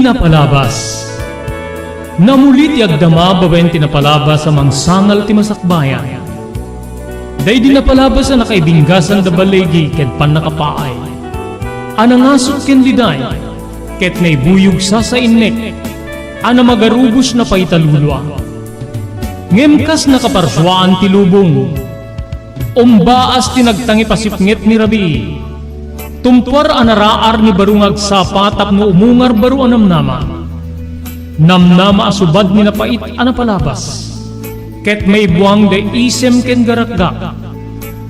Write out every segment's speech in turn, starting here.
Tinapalabas. Namulit yagdama babayan tinapalabas amang sangal ti masakbayan. Day dinapalabas na nakaibinggasan da balegi ket pan nakapaay. Anangasot ken liday ket naibuyog sa innek. Ana magarubos na paitalulwa. Ngemkas nakaparswaan ti lubong. Umbaas tinagtangi pasipnget ni Rabi. Tumpar anaraar ni barungag sapa tapno umungar baru anamnama. Namnama asubad ni napait anapalabas. Ket may buwang de isem ken garakgak.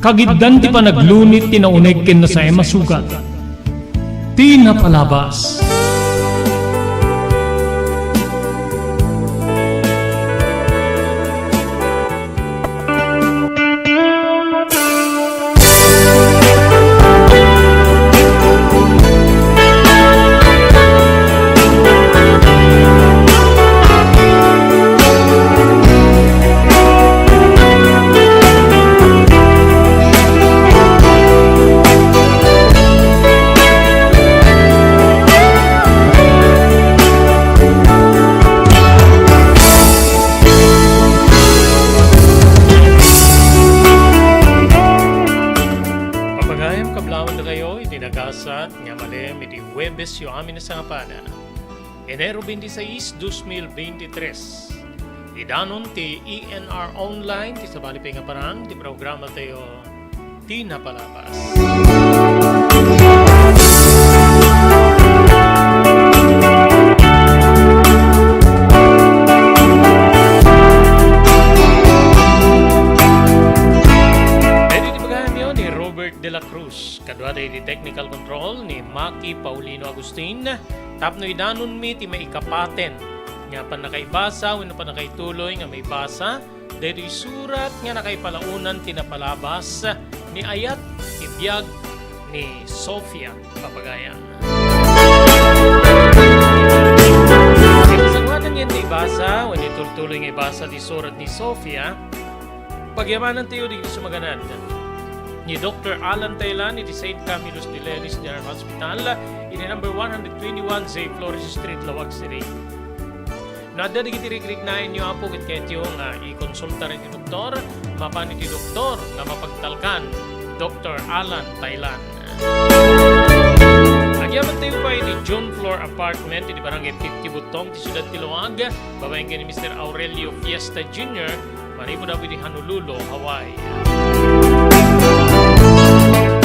Kagiddan ti panaglunit tinauneg ken nasay masugat. Tinapalabas. Nga malem iti Huwebes yu amin na sangapada. Enero 26, 2023. Idanon ti ENR Online ti sabali pa nga parang ti programa tayo Tinapalabas. De la Cruz, kadwa di technical control ni Maki Paulino Agustin, tapno idanon mi ti maikapaten nga pa nakaibasa wenno pa nakaituloy nga may basa daytoy surat nga nakaipalaunan tinapalabas ni Ayat Ibiyag ni Sofia Papagayan. Kasagwatan yan di basa wenno itultuloy nga ibasa di surat ni Sofia pagyamanan tayo di sumaganad ni Dr. Alan Taylan iti St. Camillus de Lelis General Hospital iti number 121 Zay Flores Street, Lawag City. Nada di kitirik-rik na inyo apo kit kahit yung i-konsulta rin ni Doktor, mapan iti Doktor na mapagtalkan, Dr. Alan Taylan. Agyaman tayo pa iti John Floor Apartment iti Barangay 50 Butong ti Siyudad Tiluag, babaeng ni Mr. Aurelio Fiesta Jr. Manipo na po iti Honolulu, Hawaii.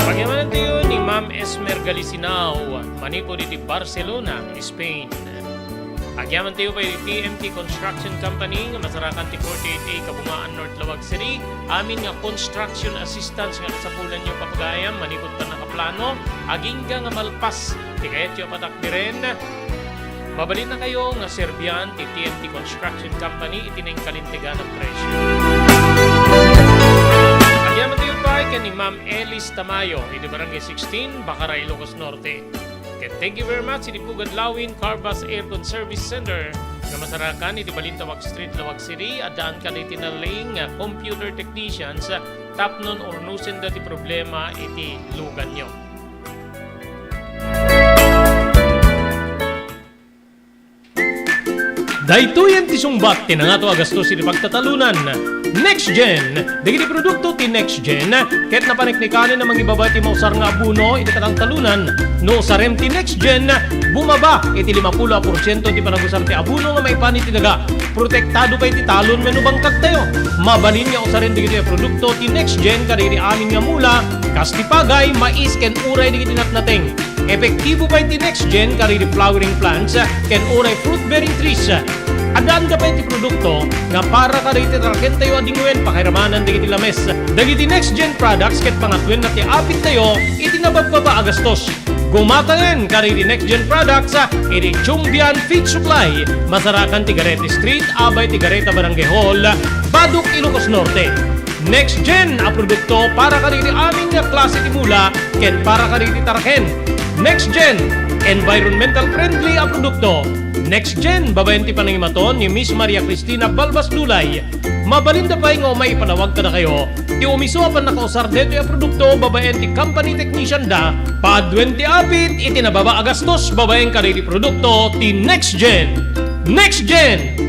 Pagyaman tayo ni Ma'am Esmer Galisinao, manipo diti Barcelona, Spain. Agyaman tayo pa yung TMT Construction Company nga masarakan ti 48A Kabungaan, North Lawag City. Amin nga construction assistance nga kasapulan nyo papagayam, manipod pa nakaplano. Agingga nga malpas, ti kayat yung patakbiren. Mabalin na kayo nga Serbian ti TMT Construction Company, itineng kalintigan ng presyo. Agyaman tayo pa ni Ma'am Elis Tamayo, iti Barangay 16, Bacara, Ilocos Norte. And thank you very much iti Pugad Lawin Carbas Aircon Service Center nga masarakan iti Balintawak Street, Lawag City at daan ka iti naling computer technicians tapnon or nusen dati problema iti lugan nyo. Daytoyan ti sungbat tinangato agastos iti pagtatalunan. Next Gen, dagiti produkto ti Next Gen, ket napaniknikanin na mangibaba ti mausar nga abuno iti katang talunan. No sarem ti Next Gen, bumaba iti 50% ti panagusar ti abuno nga maipan iti daga. Protektado pa iti talon wenno bangkag tayo. Mabalin nga usaren dagiti produkto ti Next Gen kadagiti amin nga mula, kas ti pagay, mais ken uray dagiti natnateng. Epektibo pa iti Next Gen kadagiti flowering plants ken uray fruit bearing trees. Adaan ka pa iti produkto nga para ka dagiti traken tayo adingwen pakiramanan dagiti lames. Dagiti Next Gen products ket pangatwen na ti apit tayo iti nabababa agastos. Gumatangan ka dagiti Next Gen products iti Chumbian Feed Supply, Masarakan ti Garete Street, Abay ti Gareta Barangay Hall, Baduk, Ilocos Norte. Next Gen a produkto para ka dagiti amin nga klase ti mula ken para ka dagiti traken. Next Gen environmental friendly a produkto. Next Gen, babayan ti panangimaton ni Miss Maria Cristina Balbas Dulay. Mabalinda pa nga may ipanawag ka na kayo Ti umiso pa nakausar deto yung produkto babaen ti company technician da padwen ti apit iti nababa agastos babaen ka ti produkto ti Next Gen. Next Gen!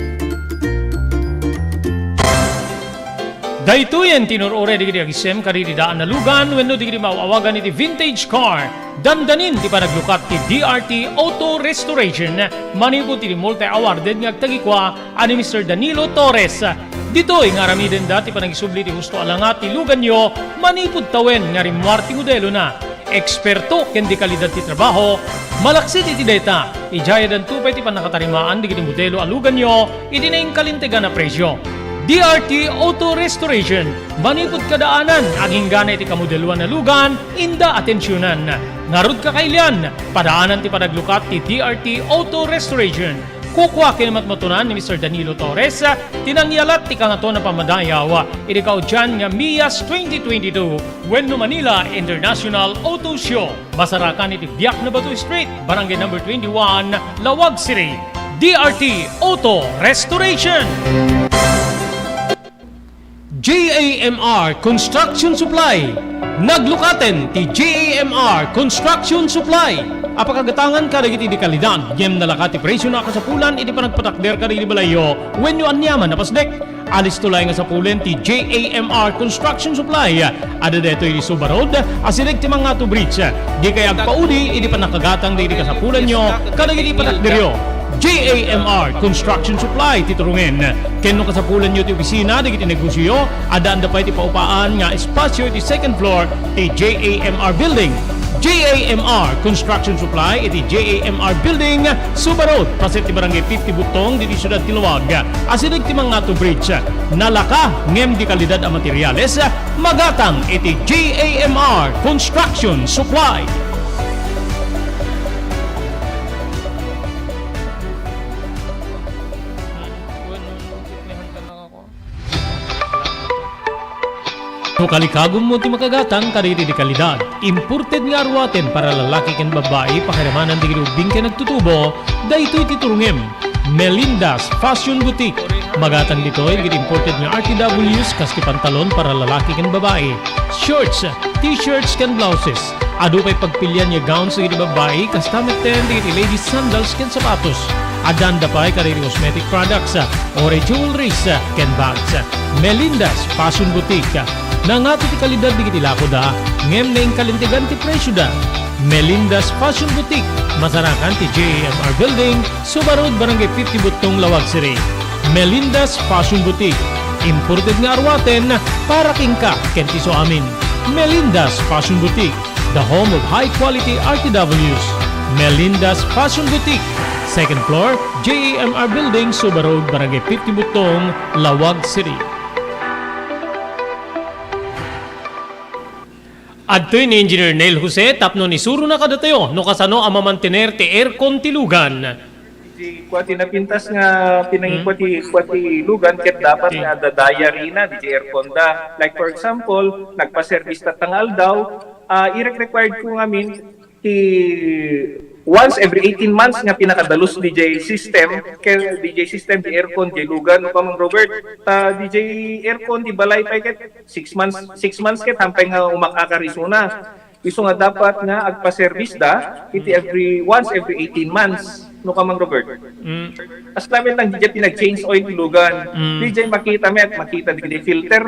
Daytoyen tinurore digiti agisem karidi daan na lugan wenno digiti mauawagan iti vintage car. Dandanin ti panaglukat ti DRT Auto Restoration. Manipod ti multi-awarded nga agtagikwa ani Mr. Danilo Torres. Ditoy nga ramiden dati panagisubli ti husto alangat ti lugan nyo manipod tawen nga rimwar ti modelo na. Eksperto ken di kalidad ti trabaho, malaksit iti data. Ijaya dan tupay ti panakatarimaan digiti modelo alugan nyo iti naing kalintegan na presyo. DRT Auto Restoration, manipod kadaanan, aging gana iti kamodeluan na lugan, inda atensyonan. Narud ka kailian, padaanan ti panaglukat ti DRT Auto Restoration. Kukwa kinamatmatunan ni Mr. Danilo Torres, tinangyalat ti kangato na pamadayaw, iti kaudyan nga MIAS 2022, Wenno Manila International Auto Show. Masarakan iti Biak na Batu Street, Barangay number 21, Lawag City. DRT Auto Restoration. JAMR Construction Supply. Naglukaten ti JAMR Construction Supply. Apakagatangan ka iti di kalidad, yem nalakat ti presyo na kasapulan iti panagpatakder ka iti balayo when you anyaman na pasdek. Alis tulay nga sapulen ti JAMR Construction Supply. Ada deto iti Suba Road, asilig ti mga bridge. Di kaya agpaudi iti panakagatang di iti kasapulan nyo kada iti patakderyo. JAMR Construction Supply titurungen. Kenno kasapulan nyo ti opisina di kiti negosyo, adaan da pa iti paupaan nga espasyo iti second floor ti JAMR Building. JAMR Construction Supply iti JAMR Building, Suba Road, pasit ti Barangay 50 Butong diti Syudad Tiluwag. Asilig ti mga bridge. Nalaka ngem di kalidad a materyales, magatang iti JAMR Construction Supply. No kalikagom mo ti makagatang kariri di kalidad. Imported nga arwaten para lalaki ken babae pakiramanan di grubing ken nagtutubo. Daytoy titurungem. Melinda's Fashion Boutique. Magatang ditoy git imported nga RTWs kas ti pantalon para lalaki ken babae. Shorts, t-shirts ken blouses. Adu pay pagpilyan nga gowns git babae kas tameten di ladies sandals ken sapatos. Adan da pay kariri cosmetic products, ore jewelries ken bags. Melinda's Fashion Boutique. Nangato ti kalidad di kiti lako da, ngem na kalintigan ti presyo da. Melinda's Fashion Boutique, masarakan ti JAMR Building, Suba Road, Barangay 50 Butong, Lawag City. Melinda's Fashion Boutique, imported nga arwaten para kingka ken ti so amin. Melinda's Fashion Boutique, the home of high quality RTWs. Melinda's Fashion Boutique, second floor, JAMR Building, Suba Road, Barangay 50 Butong, Lawag City. Adtoy ni Engineer Neil Jose tapno ni suro na kadatayo no kasano ang mamantener ti aircon ti lugan. Di kwati napintas nga pinangikwati lugan ket dapat nga dadaya rina di aircon da. Like for example, nagpa-service ta tangal daw, i-required ko ngamin ti once every 18 months nga pinakadalos DJ system kay DJ system di aircon di lugan no Mang Robert DJ aircon di balay pa ket 6 months ket hampay nga umakakarisuna iso nga dapat nga agpa-service da iti once every 18 months no Mang Robert. As namin lang DJ pinag-change oil lugan. DJ makita di filter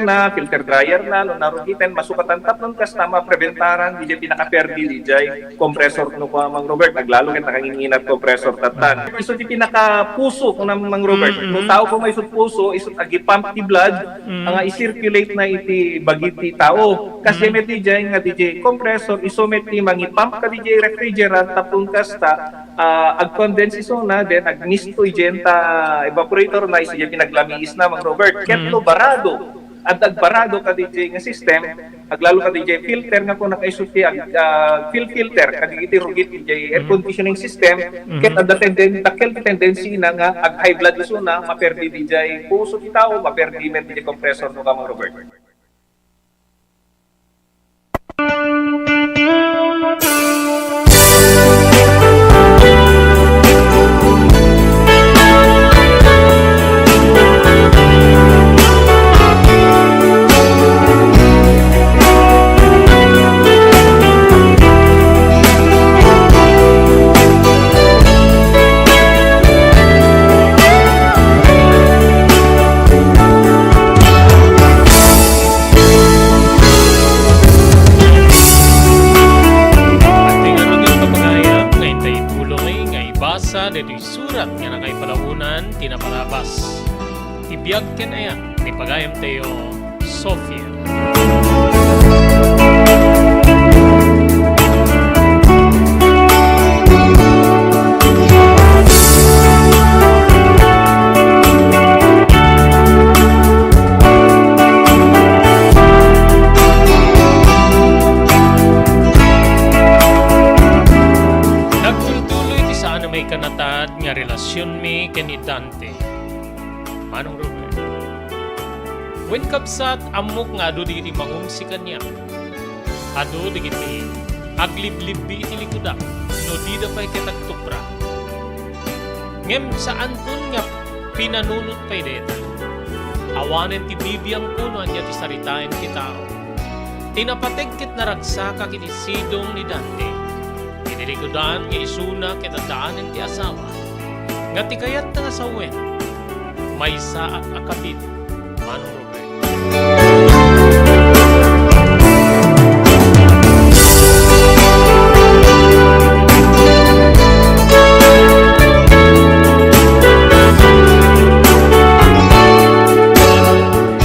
dryer na no narugitan masukatan tapnon kas tama preventaran DJ pinaka-perdi DJ compressor no Mang Robert naglalo ket nakanginginat compressor tatan. Iso ti pinaka-puso no Mang Robert. No tao ko may puso isut agi pump ti blood nga i-circulate na iti bagit ti tao. Kasi met DJ nga DJ compressor iso met ti mangi-pump ka DJ refrigerant tapon kasta ag-condense iso na then ag-misto igenta evaporator na iso yung pinaglamiis na Mang Robert ketlo barado at agbarado ka DJ nga system aglalo ka DJ filter nga kung nakaisuti filter kaditi rugit DJ air conditioning system ket at the tendency na nga ag high blood iso na maperdi DJ puso ti tao maperdi men DJ compressor no ka Mang Robert. dagiti napalabas. Tibiyag ken aya ni pagayam tayo Sofia. Kanatad nga relasyon mi ken ni Dante. Manong Robert. When kapsat amok nga adu digiti mangumsi kanya. Adu digiti agliblibbi iti likuda no dida pay ketagtupra. Ngem saan kun nga pinanunot pay deta. Awanen ti bibiyang kuno anya ti saritain ti tao. Tinapateg ket naragsaka kiti sidong ni Dante. Inilikudan nga isuna ketadaanen ti asawa nga ti kayat nga sawen maysa at akabit. Manong Robert.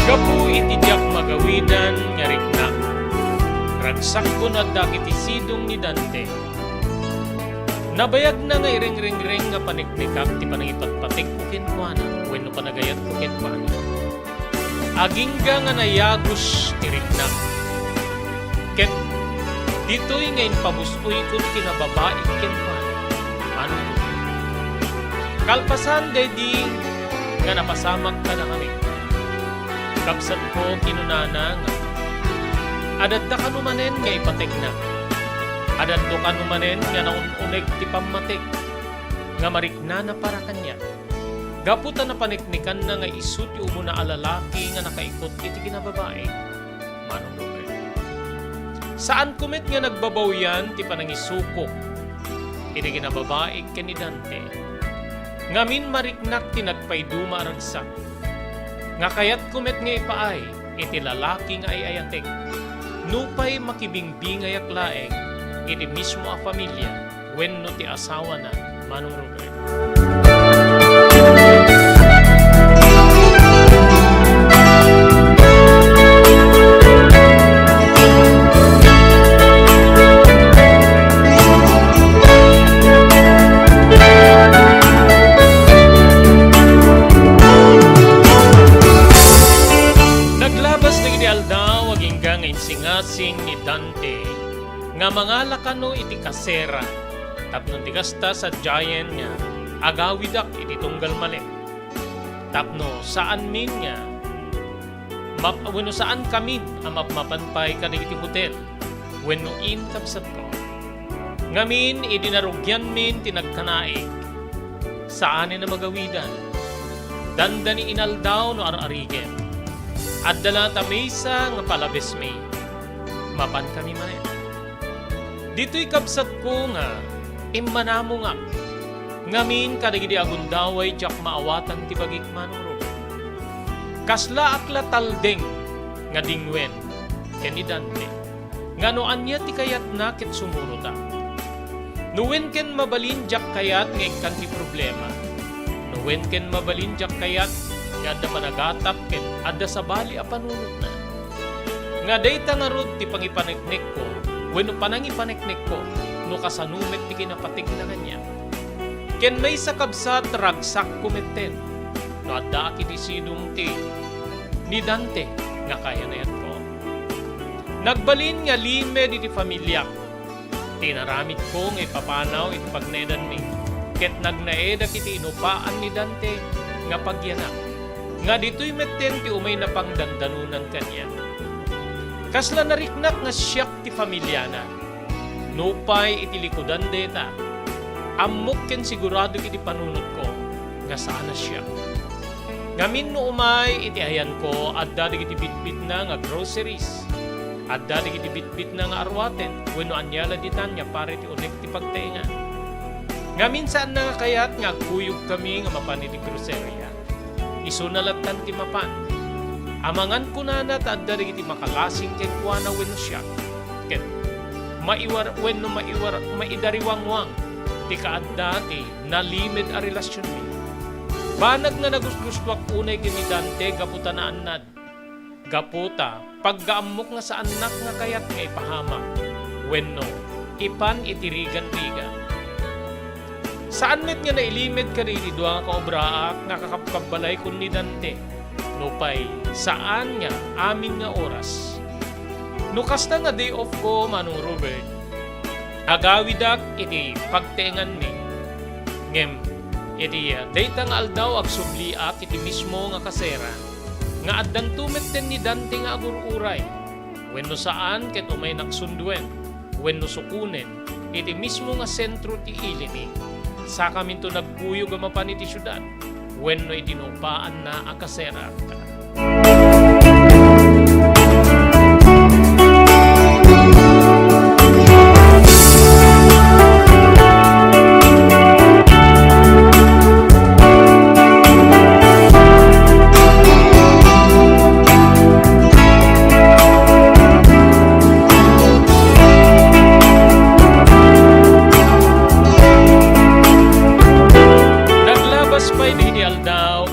Gapu iti diak magawidan nga rikna ragsak ko na dakiti sidong ni Dante. Nabayag na nga iring-ring-ring nga paniknikak ti panangipatpatik ko kinkuana wenno panagayat ko kinkuana. Agingga nga nayagos ti rikna. Ket dito'y ngayon pabusoy ko ti kinababae kinkuana. Ano ko? Kalpasan di nga napasamak ka na kami. Kapsat ko kinunana nga adadda ka numanen nga ipatek na. Adadto ka numanen nga naununeg ti pamatik nga marikna na para kanya. Gaputa na paniknikan na nga isut yu mo na alalaki nga nakaikot iti kinababae. Manong Robert. Saan kumit nga nagbabawyan ti panangisukok iti kinababae ken ni Dante. Ngamin mariknak ti nagpayduma aragsak. Nga kayat kumit nga ipaay iti lalaki nga ayayatek. Nupay makibingbingayak laeng iti mismo a pamilya wenno ti asawa na. Manong Robert. Naglabas na iti aldaw aging nga insingasing ni Dante nga mga lakano iti kasera tapno ti kasta sa giant nga agawidak iti tunggal mali tapno saan min nga wenno saan kami ang mapmapanpay kanig iti hotel wenno in kapsat ko ngamin idinarugyan min tinagkanaig saan na magawidan dandani inaldaw no ararigen at dala tamesa nga palabes mi mapan kami manen. Dito'y kabsat ko nga, immanamo nga. Ngamin kadagidi agundaway tiyak maawatan ti bagik Manong Robert. Kasla akla taldeng nga dingwen ken ni Dante. Ngano anya ti kayat na ket sumuruta. Nuwen ken mabalin jak kayat nga ikkan ti problema. Nuwen ken mabalin jak kayat nga adda panagatap ken adda sabali a panunot na. Nga dayta nga rod ti pangipaniknik ko wenno panangipaneknek ko no kasanumet ti kinapatig na kanya. Ken may sa kabsat ragsak kumeten no adda kiti sidong ti ni Dante nga kaya na ko. Nagbalin nga lime iti pamilya. Tinaramid ko nga ipapanaw iti pagnedan mi. Ket nagnaeda kiti inupaan ni Dante nga pagyanak. Nga dito'y meten ti umay na pangdandanunan kanya. Kasla nariknak nga siyak ti pamilyana. Nupay iti likudan deta. Amok ken sigurado iti panunot ko nga saan na siya. Ngamin no umay iti ayan ko adda iti bitbit na nga groceries. Adda iti bitbit na nga arwaten wenno anyala ditan nga pare ti unek ti pagtainga. Ngamin saan na nga kayat nga kuyog kami nga mapan iti groceria. Isunalatan ti mapan. Amangan ko na adda iti makalasing ken kuana wenno siya. Ket maidariwangwang ti kaadda ti nalimed a relasyon mi. Banag na nagusgustwak unay kini Dante gaputa na anad. Gaputa, paggaamok nga sa anak nga kayat nga ipahamak. Wenno, ipan itirigan-rigan. Saan met nga nailimit ka rin idwa nga kaobraak nakakapagbalay kun ni Dante. Nupay, saan nga amin nga oras. Nukasta nga day off ko, Manong Robert. Agawidak iti pagtengan mi. Ngem, iti dayta nga aldaw ag subliak iti mismo nga kasera. Nga addang tumeten ni Dante nga agururay. Wenno saan ket umay naksundwen. Wenno sukunen iti mismo nga sentro ti ilini. Sa kaminto nagpuyo gamapan iti syudad. Wenno idinupaan na a kasera.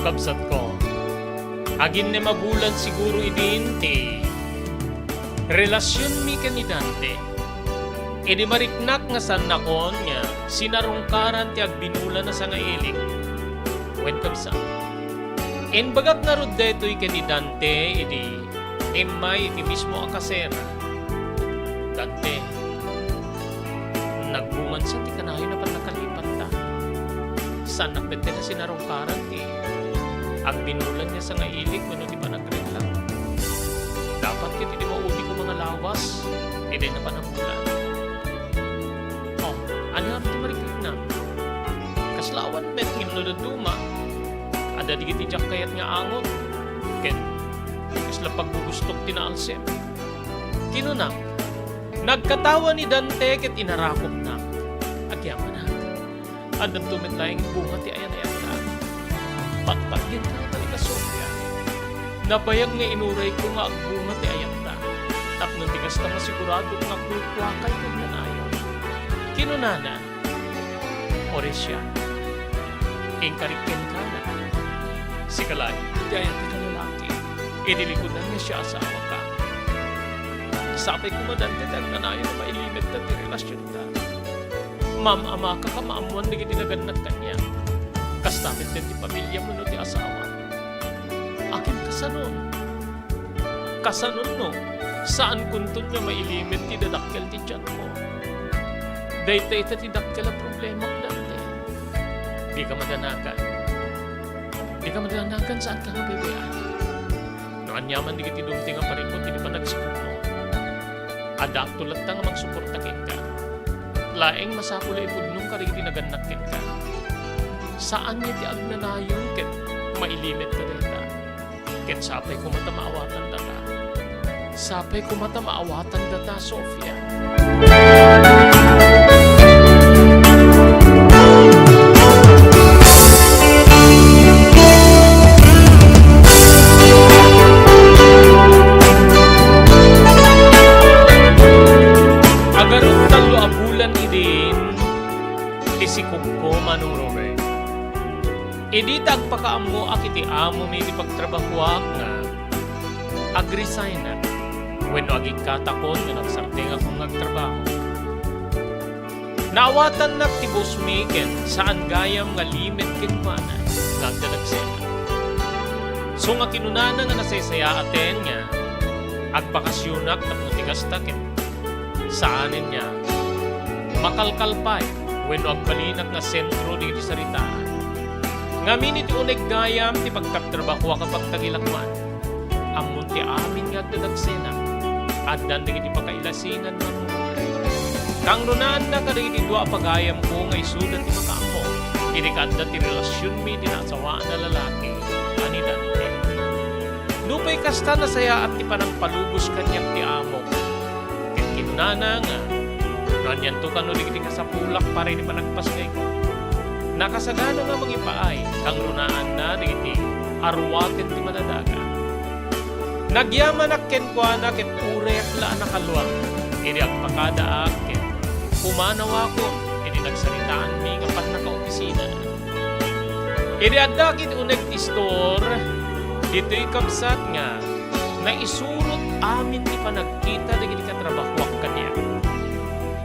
Kabsat ko. Agin na mabulan siguro idin ti relasyon mi ni Dante. Idi mariknak nga san nakon nga sinarungkaran ti agbinulan na sa nga ilik. Wen kabsat. En bagak nga rod detoy ni Dante idi emay iti mismo akasera. Dante nagbungan sa ti kanayo na panakalipat ta. San nakbete na sinarungkaran ti ang binulan niya sa nga ilik kuno di pa nagreklam. Dapat kiti di maudi ko mga lawas hindi na panamulan. Oh, ano ang di mariklik na? Kaslawan met ngimno na duma. Ada di kiti jak kayat nga angot. Ken, isla paggugustok tinaalsem. Kinunak, nagkatawa ni Dante ket inarakop na. Agyaman na. Adang tumit laing bunga ti ayan-ayan na. Pagpagyan ka talaga, Sofia. Nabayag nga inuray ko nga agbunga ti ayam na. Tapno tigas na masigurado nga kulkwakay kang nanayon. Kinunana, Oresya, ingkarikin ka na. Si Kalay, di ayan ti kalalaki. Idilikudan niya siya asawa ka. Sabay kumadante tag nanayon na mailimit na ti relasyon ka. Ma'am, ama ka kamaamuan na gitinaganat kanya. Kastamit din ti pamilya mo no ti asawa. Akin kasanon. Kasanon no, saan kuntun nga mailimit ti dadakkel ti tiyan mo. Daytay ta ti dakkel ang problema ko dante. Di ka madanagan. Di ka madanagan saan ka nga bebean. No anyaman di kiti dumting ang parikot, hindi pa nagsikot mo. Adak tulat ta nga magsuporta ka. Laeng masapulay pudnong ka rin tinaganak ka. Saan niya ti agnanayon ket mailimit ka dita. Ket sapay kumata maawatan data. Sapay kumata maawatan data, Sofia. Agarot talo abulan idin isikop ko Manong Robert. Idi tagpakaammo akiti amo mi di pagtrabahuak nga agresign na. Wenno agikatakon nga nagsarting akong nagtrabaho. Naawatan na ti boss mi ken saan gayam nga limit ken mana nagdalagsena. So nga kinunana nga nasaysaya aten nga agpakasyonak tapno tigas ta ken saanin niya makalkalpay wenno agpalinak nga sentro di saritaan. Ngamin iti uneg gayam ti pagkaptrabaho kapag tagilakman. Amon ti amin nga dadagsena. Addan di pagkailasingan ng mga. Kang runaan na kada iti dua pagayam ko nga isudan ti makaamo. Iti kadda ti relasyon mi dinasawaan na lalaki. Ani Dante. Lupay kasta na saya at ti panang palubos kanyak ti amo. Ket kinunana nga. Nanyan to kano di sa pulak para di panagpasgay ko. Nakasagana nga magipaay kang runaan na diti arwaten ti madadaga. Nagyaman akken ko anak ket urek la nakalwa. Idi agpakada akken. Pumanaw ako idi nagsaritaan mi nga pan nakaopisina. Idiadakit uneg ti store, dito'y kabsat nga, na isurot amin ti panagkita di ka trabahuak kanya.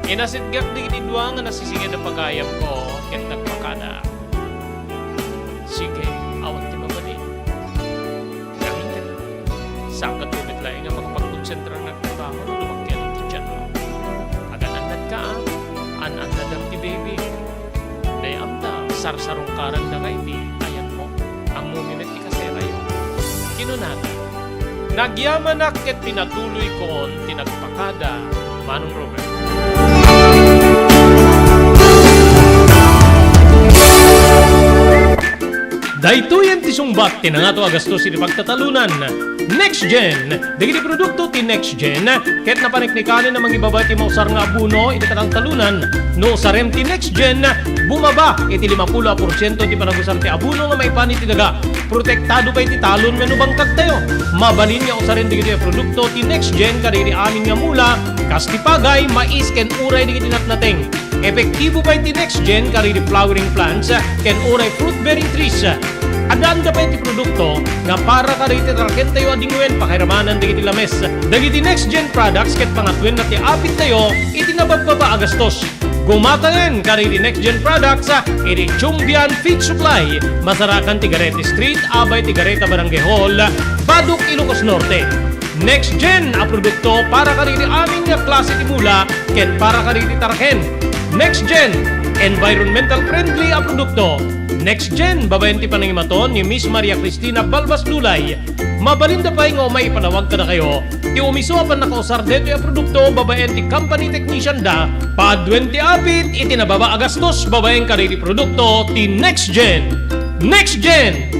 Inasidgak di dua nga nasisingin na pagayam ko, ket nagpakada. Sige, awat ti mabali. Gamin ka. Sakat umit lang nga makapagkonsentra ng nagtrabaho, lumakyan ti dyan mo. Agananad ka anadam ti baby. Dayamta, sarsarong karan na kay ti, ayan mo, ang muminit ti kasera yun. Kinunata, nagyamanak ket pinatuloy koon tinagpakada, Manong Robert. Daytoyen ti sungbat ti nangato agastos iti pagtatalunan. Next Gen, dagiti produkto ti Next Gen, ket napaniknikanin na mangibaba ti mausar nga abuno iti katang talunan. No sarem ti Next Gen, bumaba iti 50% ti panagusar ti abuno nga maipan iti daga. Protektado pa iti talon nga bangkag tayo. Mabalin nga usaren digiti produkto ti Next Gen kadiri amin nga mula, kas ti pagay, mais ken uray digiti natnateng. Epektibo pa iti Next Gen kariri flowering plants ken uray fruit bearing trees. Adanda pa iti produkto nga para kariti tarken tayo adingwen pakiramanan digiti lames. Dagiti Next Gen products ket pangatwen na ti apit tayo iti nabababa agastos. Gumatangan kariti Next Gen products iti Chumbian Feed Supply, Masarakan Tigarete Street, Abay Tigareta Barangay Hall, Baduk Ilocos Norte. Next Gen a produkto para kariti aming nga klase ti mula ken para kariti tarken. Next Gen, environmental friendly a produkto. Next Gen, babayan ti panangimaton ni Miss Maria Cristina Balbas Lulay. Mabalinda pa nga may panawag ka na kayo. Ti umiso apan nakausar dito yung produkto, babayan ti company technician da. Paadwen ti apit, iti nababa agastos, babayan ka rin ti produkto, ti Next Gen. Next Gen!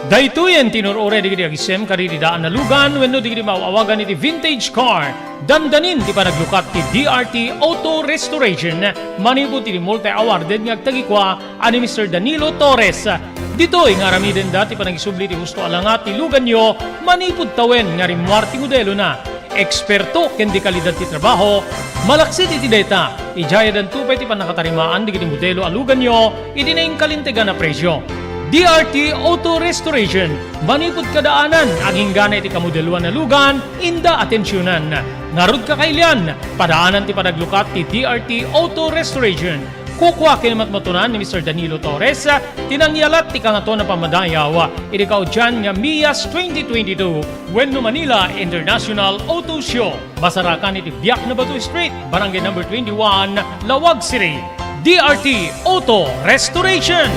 Daytoyen tinurore digiti agisem kariti daan na lugan wenno digiti mawawagan iti vintage car. Dandanin ti panaglukat ti DRT Auto Restoration. Manipod ti multi-awarded nga agtagikwa ani Mr. Danilo Torres. Ditoy nga ramiden dati panagisubli ti husto alangat ti lugan nyo, manipod tawen nga rimwar ti modelo na. Eksperto ken di kalidad ti trabaho, malaksit iti data. Ijaya dan tupay ti panakatarimaan digiti modelo alugan nyo, iti naing kalintegan na presyo. DRT Auto Restoration, manipod kadaanan, aging gana iti kamodeluan na lugan, inda atensyonan. Narod ka kailian, padaanan ti panaglukat ti DRT Auto Restoration. Kukwa kinamatmatunan ni Mr. Danilo Torres, tinangyalat ti kangato na pamadayaw, iti kaudyan nga MIAS 2022, Wenno Manila International Auto Show. Masarakan iti Biak na Batu Street, Barangay number 21, Lawag City. DRT Auto Restoration.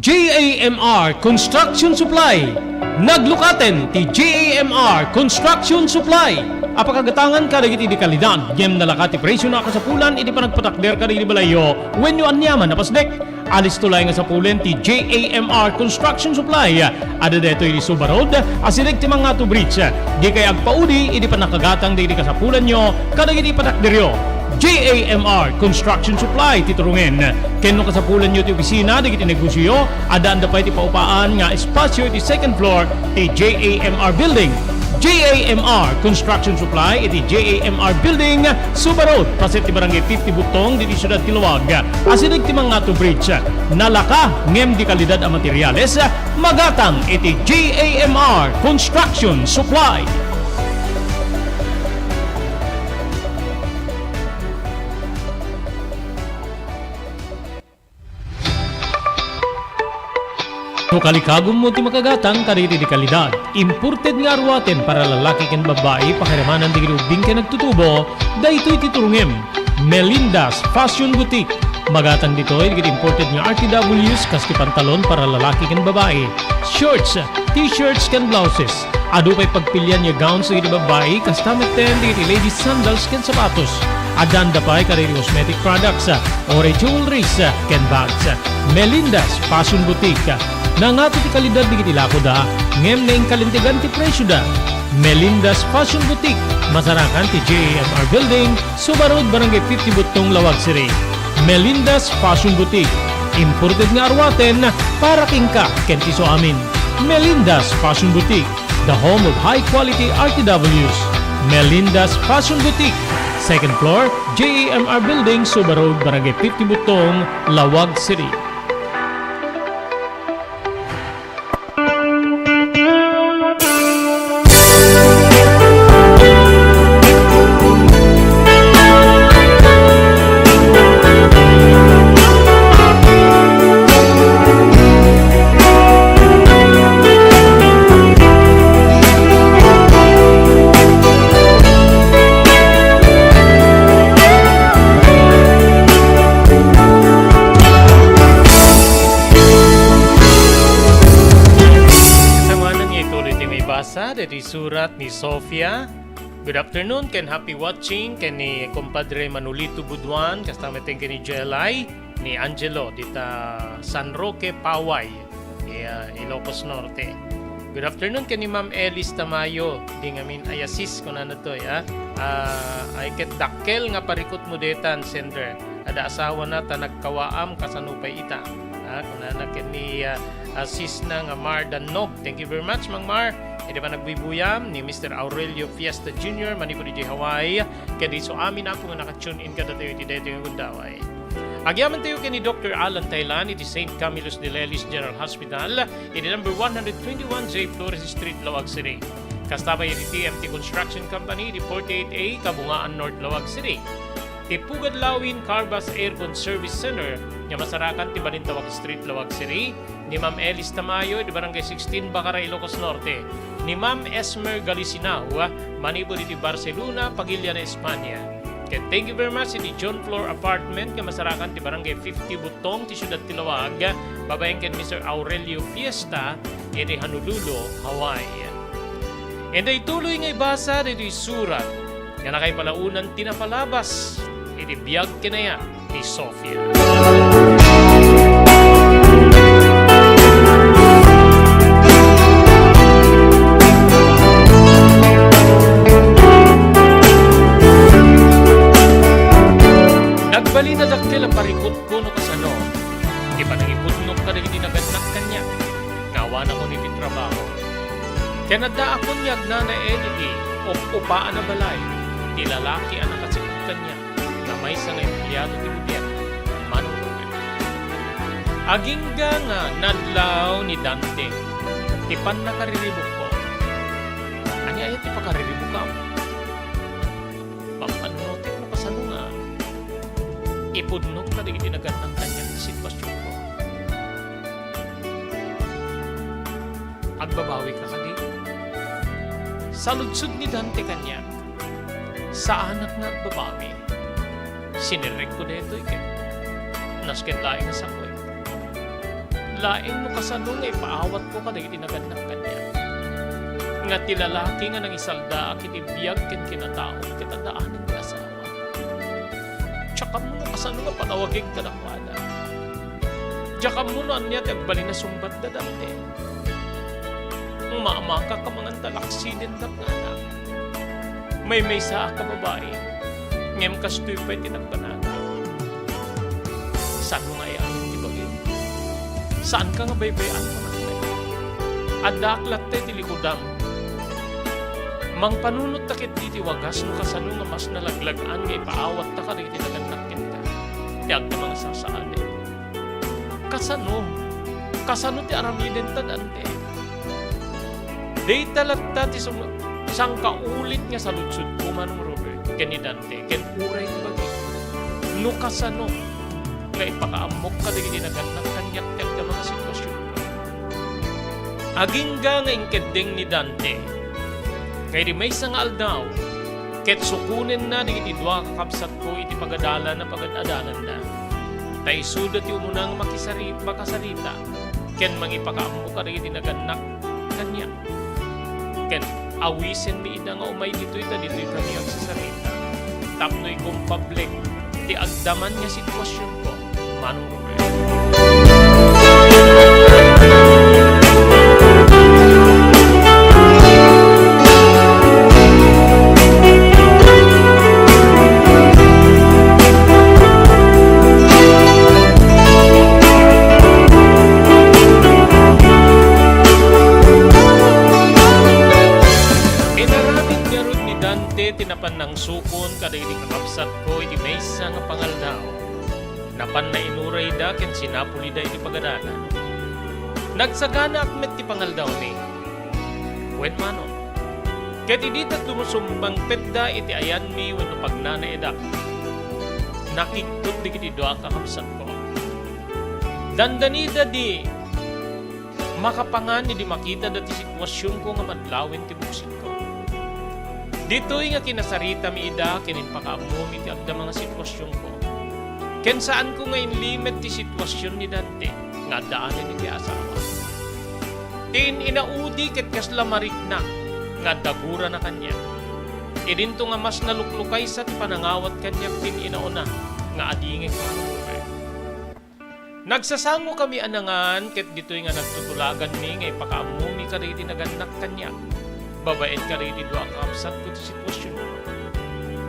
JAMR Construction Supply. Naglukaten ti JAMR Construction Supply. Apakagatangan ka dagiti di kalidad, gem nalakat ti presyo na kasapulan, iti panagpatakder ka di balayo, when you anyaman napasdek. Alis tulay nga sa pulen ti JAMR Construction Supply. Ada deto iti Suba Road, asilig ti mga to bridge. Di kay agpaudi, iti panakagatang di kasapulan nyo, kadagiti patakderyo. JAMR Construction Supply titurungen. Kenno kasapulan nyo ti opisina di kiti negosyo, adaan da pa iti paupaan nga espasyo iti second floor ti JAMR Building. JAMR Construction Supply iti JAMR Building, Suba Road, paset ti barangay 50 Butong diti Siyudad Tiluwag. Asinig ti mga to bridge. Nalaka ngem di kalidad a materyales, magatang iti JAMR Construction Supply. No kalikagom mo ti makagatang kariti di kalidad. Imported nga arwaten para lalaki ken babae pakiramanan di ginubing ken nagtutubo, daytoy titurungem. Melinda's Fashion Boutique. Magatang ditoy digit imported nga RTWs kas ti pantalon para lalaki ken babae. Shorts, t-shirts ken blouses. Adu pay pagpilyan nga gowns digit babae kas tameten digit ladies sandals ken sapatos. Adanda pay kariti cosmetic products, ore jewelries ken bags. Melinda's Fashion Boutique. Nangato ti kalidad di kitilako da, ngem na kalintigan ti presyo da. Melinda's Fashion Boutique, masarakan ti JAMR Building, Suba Road, Barangay 50 Butong, Lawag City. Melinda's Fashion Boutique, imported nga arwaten para kingka ken ti so amin. Melinda's Fashion Boutique, the home of high quality RTWs. Melinda's Fashion Boutique, second floor, JEMR Building, Suba Road, Barangay 50 Butong, Lawag City. Dari surat ni Sofia. Good afternoon, ken happy watching ken ni compadre Manolito Buduan, kasama ting ni Jelay, ni Angelo dita San Roque, Paway, Ilocos Norte. Good afternoon ken ni Ma'am Elis Tamayo, di ngamin ayasis ko na to ya. Ay ket dakkel nga parikot mo detan sender. Ada asawa na ta nagkawaam kasanupay ita. Kuna na ken ni assist na nga Mar Danog. Thank you very much Mang Mar. Hindi pa nagbibuyam ni Mr. Aurelio Fiesta Jr. Manipuri di Hawaii. Kaya di so amin ako nga nakatune in ka datayo iti dito yung gundaway. Agyaman tayo kay ni Dr. Alan Taylan iti St. Camillus de Lelis General Hospital iti number 121 J. Flores Street, Lawag City. Kastabay iti TMT Construction Company iti 48A, Kabungaan North, Lawag City. Ti Pugad Lawin Carbas Aircon Service Center nga masarakan ti Balintawak Street, Lawag City. Ni Ma'am Elis Tamayo di Barangay 16, Bacaray, Ilocos Norte. Ni Ma'am Esmer Galicinao, Manibur di Barcelona, Pagilya na Espanya. Okay, thank you very much di John Floor Apartment nga masarakan ti Barangay 50 Butong ti Siyudad Tilawag. Babayan ken Mr. Aurelio Fiesta iti Honolulu, Hawaii. And ay tuloy nga ibasa dito surat nga nakay palaunan tinapalabas iti biyag kinaya ni Sofia. Nagbali na daktil ang parikot ko no kasano. Di pa nangipudnok ka dahil dinaganak kanya. Ngawa na ko ni trabaho. Kaya nada ako niyag na editi o upaan na balay. Di lalaki ang nakasikot kanya na may isang empleyado di gobyerno. Manong agingga nga nadlaw ni Dante. Tipan na kariribok ko. Anya ay ti pakariribok ka. Pampanutik na kasano nga. Ipudnok na di tinagat ng kanyang sitwasyon ko. Agbabawi ka kadi. Sa ludsud ni Dante kanya, sa anak na agbabawi, sinirek ko dito ikin. Nasken laing nga sakoy. Laing no kasano nga ipaawat ko kada tinagat ng kanya. Nga tilalaki nga nang isalda akit ibiyag ken kinataon kita daanin ka asawa. Tsaka mo na kasano nga patawagin ka ng wala. Tsaka mo na niya tagbali na sumbat na Dante. Maamaka ka mga talaksidin ka nga anak. May sa ka babae. Ngem kastoy pa'y tinagbanata. Saan mo nga yan, di ba yun? Saan ka nga baybayan mo na? Adaklat tayo tilikudam. Mang panunot takit diti wagas no kasano nga mas nalaglagaan nga ipaawat ta ka rin tinaganakin ka. Tiyag na mga sasaali. Kasano ti aramiden ta Dante. Day talatta ti isang kaulit nga sa lutsud ko manong Robert ken ni Dante ken uray ti bagi. No kasano nga ipakaamok ka rin tinaganak kanyak ken ka mga sitwasyon. Agingga nga ingkedeng ni Dante. Kaya di may isang aldaw, ket sukunin na di itidwa kakapsat ko iti pagadala na pagadalan na. Tay sudat yung munang makasarita, ken mangipakaammo ka rin tinaganak kanya. Ken awisen mi ina nga umay dito'y kami ang sasarita. Tapno'y kong public, di agdaman nga sitwasyon ko, Manong Robert. Tinapan ng sukon kada ini kakapsat ko iti may Rayda ken sinapulida iti pagadalan. Nagsagana akmet ti pangaldaw ni. Wen manon. Ket idita tumusumbang petda iti ayan mi wenno pagnana edak. Nakiktot di kiti doa kakapsat ko. Dandanida di makapangan ni di makita dati sitwasyon ko nga madlawin ti buksit ko. Dito'y nga kinasarita mi ida kinin pakaamom iti agda mga sitwasyon ko. Ken saan ko nga inlimit ti sitwasyon ni Dante nga daanan iti asawa. Tin inaudi ket kasla marikna nga dagura na kanya. Idinto nga mas naluklukay sa panangawat kanya tin inauna nga adingin ko. Nagsasango kami anangan ket dito'y nga nagtutulagan mi nga ipakaamumi ka riti naganak kanya. Babaen ka riti doa kapsat ko ti sitwasyon.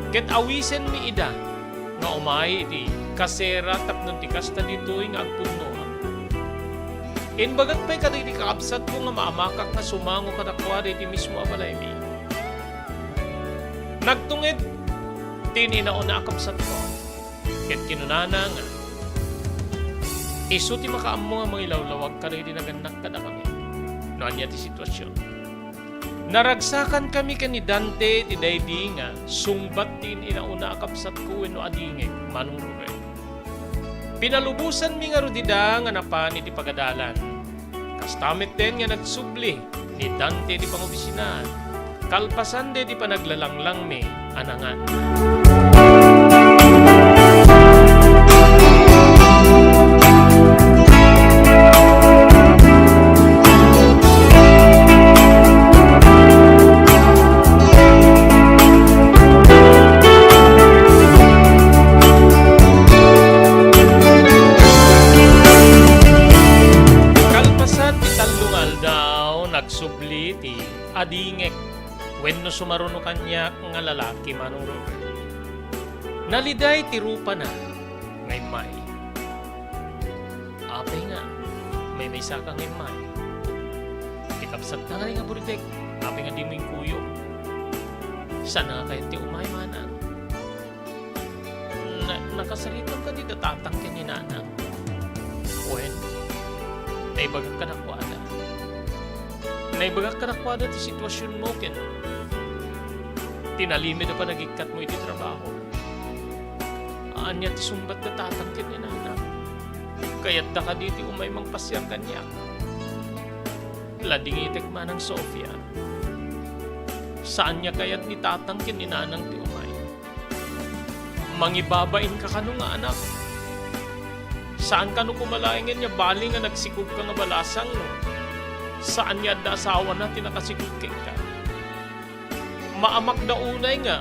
Ket awisen mi ida nga umay iti kasera tapnon ti kasta dito'y nga agpunnohan. Inbagat pa'y ka riti kaapsat ko nga maamakak nga sumango kadakwa riti mismo abalay mi. Nagtungid tininaon na akapsat ko. Ket kinunana nga iso ti makaammo nga mga ilawlawag ka riti naganak kada kami. Noan niya ti sitwasyon. Naragsakan kami ni Dante ti daydi nga sungbat tin inauna akapsat ko wenno adingeg manong Ruben. Pinalubusan mi nga rudida nga napan iti pagadalan. Kastamit den nga nagsubli ni Dante ti pangobisinan. Kalpasan de di panaglalanglang mi anangan. Nagsubli ti adingek wenno sumaruno kanya nga lalaki manong Robert. Naliday ti rupa na ngay may. Apay nga may saka ngay may. Tikapsat na nga buritek. Apay nga di mo yung kuyo. Sana nga kayo ti umay manang. Nakasalitang ka di datatang kaninanang. Wen, naibagag ka na kuala. Naibagak ka na kwada ti sitwasyon mo ken tinalimid na pa nagikat mo iti trabaho. Anya ti sumbat na tatang ken inana. Kaya't da ka diti umay mang pasyang kanya. Lading itek manang Sofia. Saan niya kaya't ni tatang ken inanang ti umay. Mangibabain ka kanu nga anak. Saan ka no kumalaingin niya baling nga nagsikog ka nga balasang no? Saan niya da asawa na tinakasigod kay ka? Maamak da unay nga.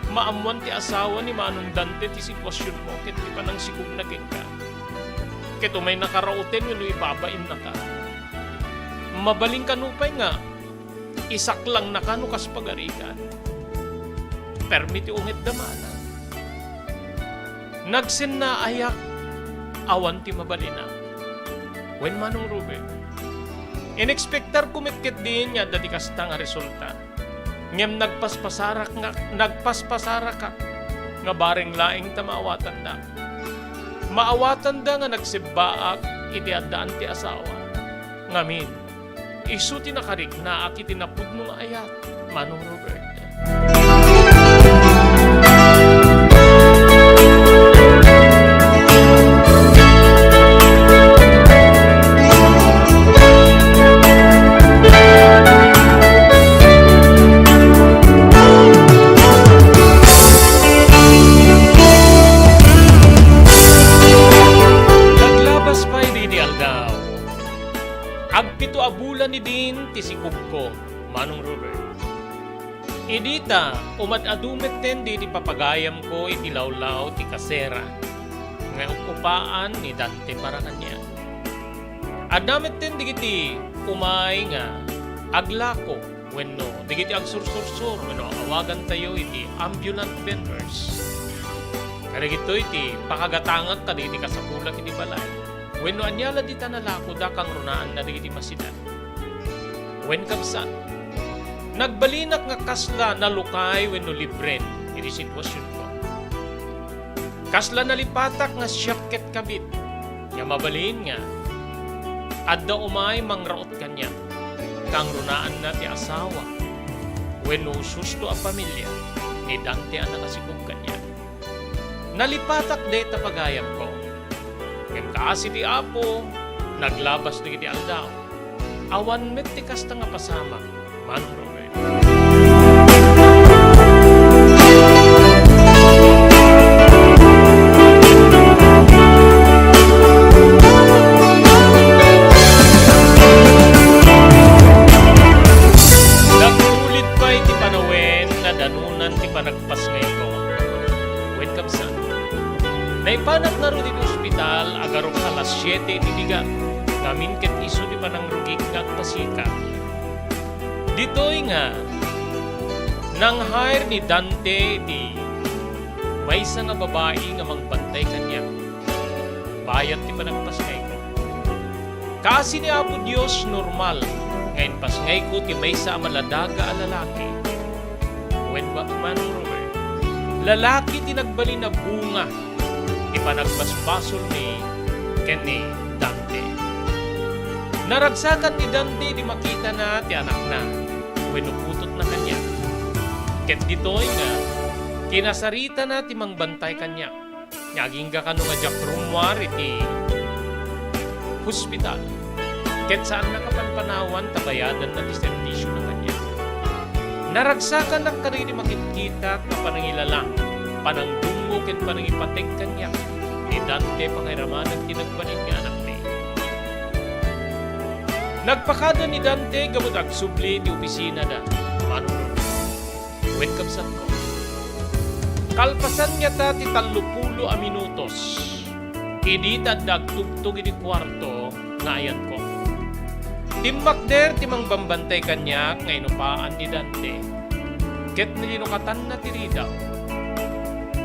Maamuan ti asawa ni Manong Dante ti sitwasyon mo ket ti panang sigog na kay ka. Ket umay nakarauten wenno ibabain na ka. Mabaling kanupay nga. Isak lang na kanu kas pagarikan. Permiti ungit damana. Nagsin na ayak awan ti mabalina. Wen Manong Ruben. Inexpectar kumitket din niya dati kasta nga resulta. Ngem nagpaspasarak ka nga baring laing tamaawatan da. Maawatan da nga nagsibbaak iti addaan ti asawa. Ngamin, isu ti nakarik na aki tinapudno nga ayat Manong Robert. Agpito abulan ni din ti sikub ko, Manong Robert. Idita, umad-adumet ten di papagayam ko iti lawlaw ti kasera. Nga upupaan ni Dante para kanya. Adamet ten digiti umay nga aglako wenno digiti agsursur wenno awagan tayo iti ambulant vendors. Karigito iti pakagatangag kaditi kasapulan iti balay. Wenno anyala di tanalako da kang runaan na di masida. Wen kabsan, nagbalinak nga kasla na lukay wenno libren iti sitwasyon ko. Kasla nalipatak nga siyap ket kabit. Nga mabalin nga. Adda umay mangraot kanya. Kang runaan na ti asawa. Wenno susto a pamilya. Ni Dante ang nakasikog kanya. Nalipatak deta pagayam ko. Ngem kaasi ti Apo. Naglabas na giti aldaw. Awan met ti kasta nga pasama. Manro. Nagtulit pa iti panawen na danunan ti panagpas ngayon ko. Wen kabsan. Naipanak na ro di ospital agarong alas 7 iti biga. Ngamin ket iso di panangrugik nga pasika. Ditoy nga nang hire ni Dante di maysa nga babae nga mangbantay kanya. Bayat ti panagpasngay ko. Kasi ni Apo Dios normal ngayon pasngay ko ti maysa a maladaga a lalaki. When ba man Robert? Lalaki ti nagbali na bunga ti panagpaspasol ni Kenny Dante. Naragsakan ni Dante di makita na ti anak na. Wenuputot na kanya. Ket ditoy nga, kinasarita na ti mangbantay kanya. Nyaging ga kano nga jak rumwar iti hospital. Ket saan nakapanpanawan tabayadan na ti servisyo na kanya. Naragsakan na kanini makikita na panangilalang, panangdungo ket panangipateg kanya. Ni Dante pangiramanan ti nagbaling nga anak ni. Nagpakada ni Dante gamot agsubli ti opisina na. Manong wen kabsat ko. Kalpasan niya ta ti 30 a minutos. Idi tadag tugtog iti kwarto nga ayan ko. Timbakder ti mangbambantay kanya nga inupaan ni Dante. Ket nilinukatan na ti ridaw.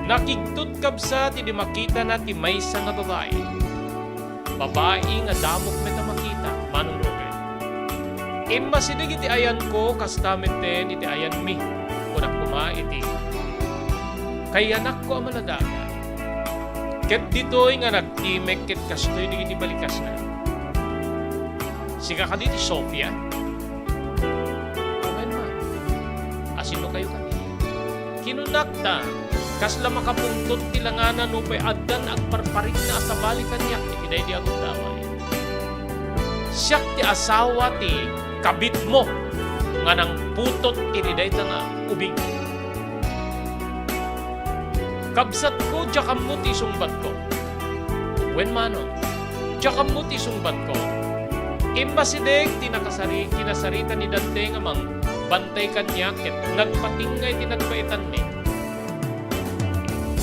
Nakigtut kabsa ti di makita na ti maysa nga babae. Babae nga damok met makita. Manong Imbasidig iti ayan ko, kastamenten iti ayan mi. Kunak kuma iti. Kay anak ko ang maladaga. Ket dito'y nga nagtimek ket kastoy iti balikas na. Sika ka diti Sofia. Amen ma. Asino kayo kami? Kinunakta. Kasla makapungtot tilanganan upay addan agparparik na sa balikan niya. Ikiday di akong damay. Siyak ti asawa ti kabit mo nga nang putot iniday ta nga ubing. Kabsat ko, diyakam mo ti sumbat ko. Wen mano, diyakam mo ti sumbat ko. Imbasideg, kinasarita ni Dante nga mang bantay kanya, ket nagpatingay ti nagpaitan ni.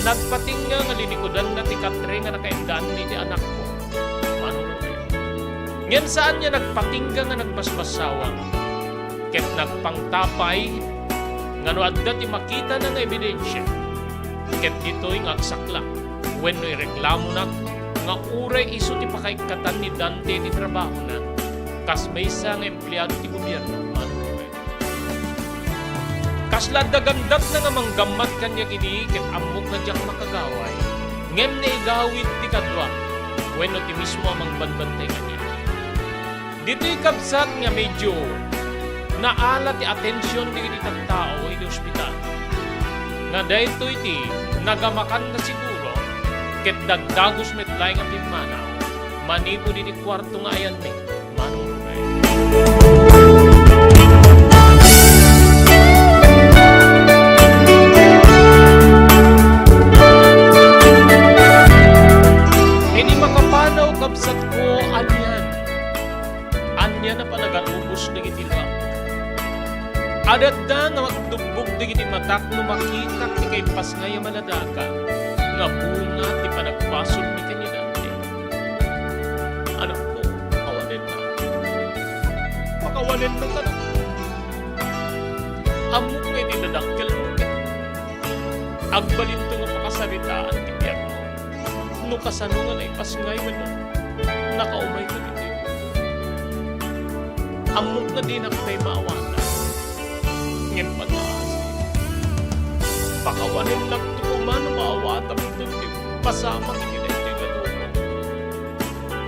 Nagpatingga nga linikodan na ti katre nga nakaindaan ni ti anak ko. Mano ngayon saan niya nagpatingga nga nagbasbasawang, ket nagpangtapay, nga no adda ti makita na nga ebidensya, ket dito'y nga agsakla, when no ireklamo na, nga uray iso ti pakaikatan ni Dante ti trabaho na, kas may isa nga empleyado ti gobyerno, kas ladagandat na nga manggamat kanya gini, ket amok na diyang makagaway, ngem na igawid ti kadwa, when no ti mismo amang banbantay kanya. Dito'y kabsat nga medyo naala ti atensyon di iti tao iti ospital. Nga dahito iti nagamakan na siguro ket dagdagos metlay nga pimanaw manipo di kwarto nga ayan ni manurugay. Hindi makapanaw kabsat ko anyan. Anya na pa nagarubos na gitilwa. Adadda nga magdugbog na giti matak no makita ti kay pasngay maladaga nga bunga ti panagpasol ni kanidante. Anak ko, kawanin na. Pakawanin na ka na. Amok nga di nadakkel mo. Agbalin to nga pakasaritaan ti Pierno. No kasano nga na ipasngay mo na. Nakaumay ka dito. Amok na din ang may maawana. Ngayon pag-aas. Pakawanin lang ito kung mano maawata mo ito. pasamang itinente ka doon.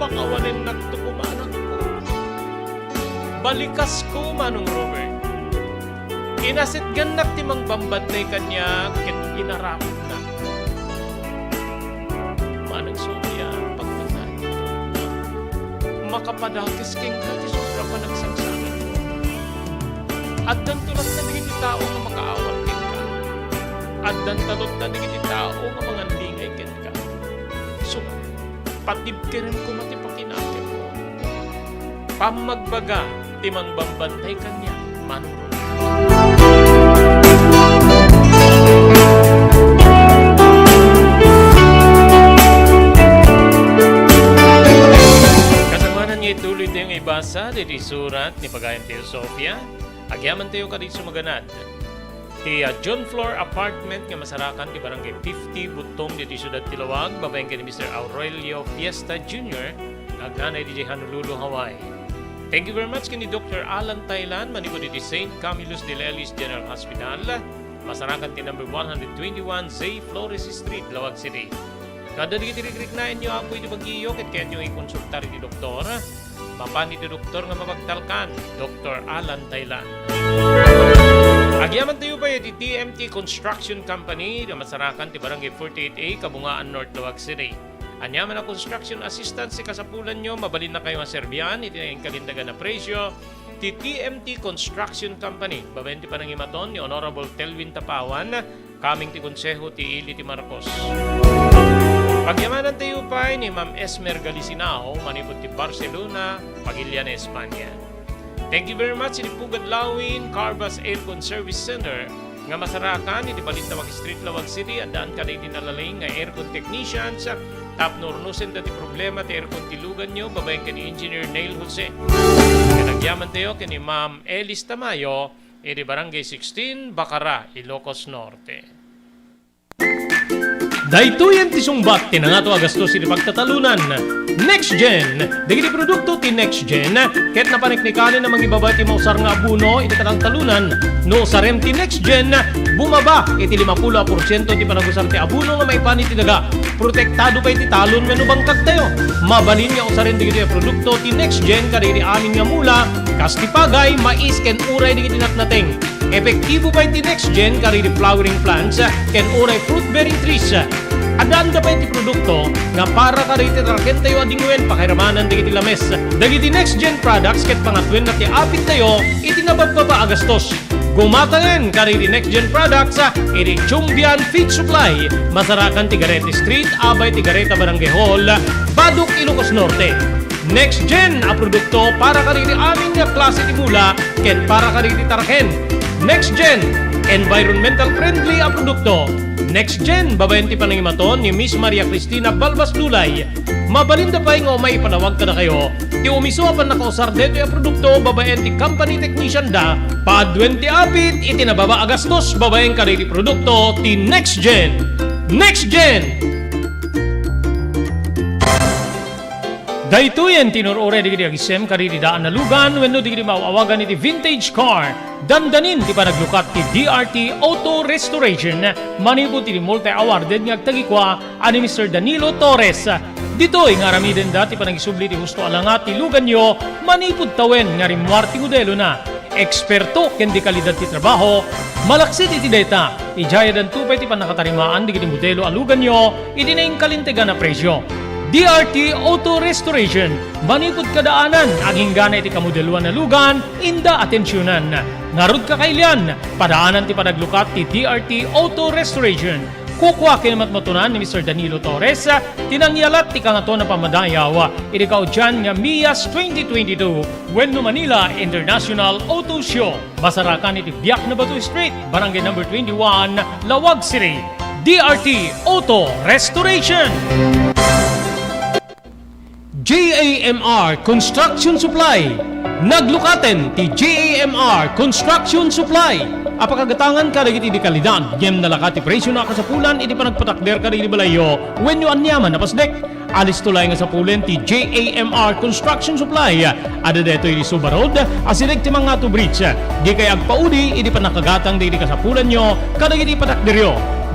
Pakawanin nagtukumanak ko. Balikas ko, Manong Robert. Inasit ganak timang bambad na kanya, ket inarakot na. Manang Sofia, pagpatay. Makapadakis king kati sobra pa nagsagsagan mo. At dan tulad na digiti tao nga makaawat king ka. At dan talot na digiti tao nga mga lingay ken ka. So, patib ka rin ko matipakinake mo. Pamagbaga, timang bambantay kanya, Manong Robert. Kasamanan niya ituloy tayong ibasa dito surat ni Pagayang Teosofia. Agyaman tayo ka dito sumaganad. Ti John Floor Apartment nga masarakan ti Barangay 50 Butong dito Siyudad Tilawag. Babaeng ka ni Mr. Aurelio Fiesta Jr. Nagnanay di Honolulu, Hawaii. Thank you very much kini Dr. Alan Thailand, manibo di St. Camillus de Lelis General Hospital, masarakan ti number 121 Zay Flores Street, Lawag City. Kada di kitirik na inyo ako iti bagiyo, ket kaya nyo i-konsultari ti doktor. Mapani ti doktor nga mapagtalkan, Dr. Alan Thailand. Agyaman tayo pa iti TMT Construction Company, na masarakan ti Barangay 48A, Kabungaan North, Lawag City. Anyaman na construction assistance si kasapulan nyo, mabalin na kayo nga Serbian, iti na yung kalindagan na presyo. Ti TMT Construction Company, babenti pa ng imaton ni Honorable Telvin Tapawan, kaming ti konseho ti Ili ti Marcos. Pagyamanan tayo pa ni Ma'am Esmer Galicinao, manipod ti Barcelona, Pagilian, Espanya. Thank you very much ni Pugad Lawin, Carbas Aircon Service Center, nga masarakan iti Balintawag Street, Lawag City, at daan ka na itinalaling nga aircon technicians. Tapnornusen dati problema ti aircon tilugan nyo, babaeng ka ni Engineer Neil Jose. Kanagyaman tayo kini Ma'am Elis Tamayo, iti Barangay 16, Bacara, Ilocos Norte. Daytoyan ti sungbat ti nangato agastos iti pagtatalunan. Next Gen, dagiti produkto ti Next Gen, ket napaniknikanin na mangibaba ti mausar nga abuno iti katang talunan. No sarem ti Next Gen, bumaba iti 50% ti panagusar ti abuno nga maipani ti daga. Protektado pa iti talon wenno bangkag tayo. Mabalin nga usarin digiti produkto ti Next Gen kadiri amin nga mula, kas ti pagay, mais ken uray digiti natnateng. Epektibo pa iti Next Gen kadiri flowering plants ken uray fruit bearing trees. Adanda pa iti produkto nga para kadiri tarken tayo adingwen pakiramanan digiti lames. Dagiti Next Gen products ket pangatwen na ti apit tayo iti nabababa agastos. Gumatangan kadiri Next Gen products iti Chumbian Feed Supply, masarakan ti Garete Street, abay ti Gareta Barangay Hall, Baduk, Ilocos Norte. Next Gen a produkto para kadiri amin nga klase ti mula ket para kadiri tarken. Next Gen, environmental friendly a produkto. Next Gen, babayan ti panangimaton ni Miss Maria Cristina Balbas Lulay. Mabalinda pa nga may panawag ka na kayo. Ti umiso apan nakausar dito yung produkto, babayan ti company technician da. Padwen ti apit, iti nababa agastos, babayan ka rin ti produkto, ti Next Gen. Next Gen! Daytoyen tinurore digiti agisem kadiri daan na lugan wenno digiti maawagan iti vintage car. Dandanin ti panaglukat ti DRT Auto Restoration, manipod ti multi-awarded nga agtagikwa ani Mr. Danilo Torres. Ditoy nga ramiden dati panagisubli ti husto alangat ti lugan nyo, manipod tawen nga rimwar ti modelo na. Eksperto ken di kalidad ti trabaho, malaksit iti data, ijaya dan tupay ti panakatarimaan digiti modelo alugan nyo, iti na yung kalintegan na presyo. DRT Auto Restoration, manipod kadaanan, aging gana iti kamodeluan na lugan, inda atensyonan. Ngarod kakailian, padaanan ti panaglukat ti DRT Auto Restoration. Kukwa kinamatmatunan ni Mr. Danilo Torres, tinangyalat ti kangato na pamadayaw, iti kaudyan nga MIAS 2022, Wenno Manila International Auto Show. Masarakan iti Biak na Batu Street, Barangay number 21, Lawag City. DRT Auto Restoration. JAMR Construction Supply. Naglukaten ti JAMR Construction Supply. Apakagatangan ka dagiti di kalidad, yem nalakati presyo na kasapulan, iti panagpatakder ka di balayo, when you anyaman na pasdek. Alis tulay nga sa pulen ti JAMR Construction Supply. Ada deto iti Subarod, asilig ti mga to bridge. Di kay agpaudi, iti panakagatang di kasapulan nyo, kadagiti patakderyo.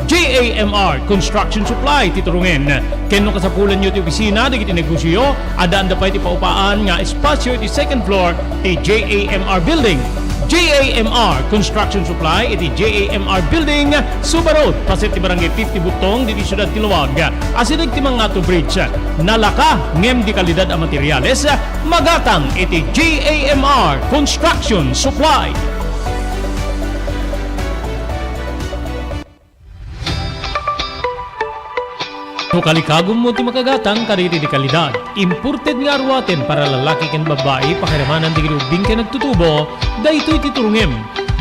JAMR Construction Supply titurungen. Ken no kasapulan nyo ti opisina digiti negosyo, adaan da pa iti paupaan nga espasyo iti second floor ti JAMR Building. JAMR Construction Supply iti JAMR Building, Suba Road, pasit ti Barangay 50 Butong, diti Siyudad Tiluwag. Asinig ti Mangato Bridge, nalaka ngem di kalidad a materyales, magatang iti JAMR Construction Supply. No kalikagom mo ti makagatang kariti di kalidad. Imported nga arwaten para lalaki ken babae pakiramanan di ubing ken nagtutubo, daytoy titurungem.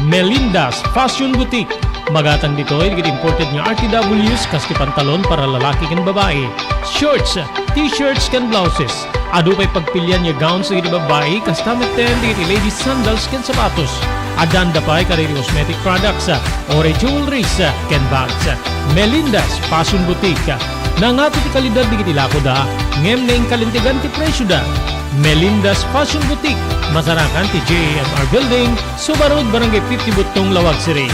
Melinda's Fashion Boutique. Magatang ditoy di imported nga RTWs kas ti pantalon para lalaki ken babae. Shorts, t-shirts ken blouses. Adu pay pagpilian nga gowns di babae kas tameten di ladies sandals ken sapatos. Adan da pay kariti cosmetic products, ore jewelries ken bags. Melinda's Fashion Boutique. Nangato ti kalidad di kiti lako da, ngem na kalintigan ti presyo da. Melinda's Fashion Boutique, masarakan ti JAMR Building, Suba Road, Barangay 50 Butong, Lawag City.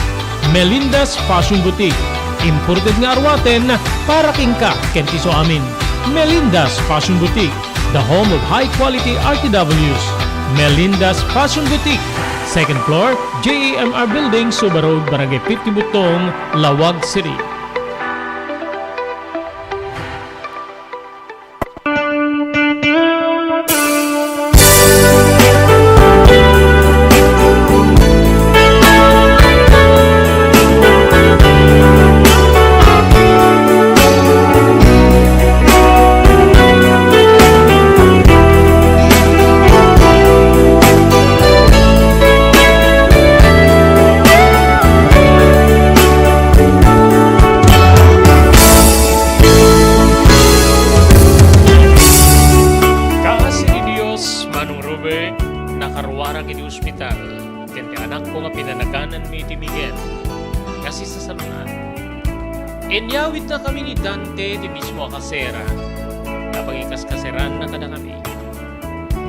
Melinda's Fashion Boutique, imported nga arwaten para kingka ken ti so amin. Melinda's Fashion Boutique, the home of high quality RTWs. Melinda's Fashion Boutique, second floor, JAMR Building, Suba Road, Barangay 50 Butong, Lawag City. Nakaruwarang iti ospital, ken ti anak ko nga pinanaganan mi iti Miguel, kasi sa salunan. Inyawit na kami ni Dante di mismo a kasera, napagikas kaseran na kada kami.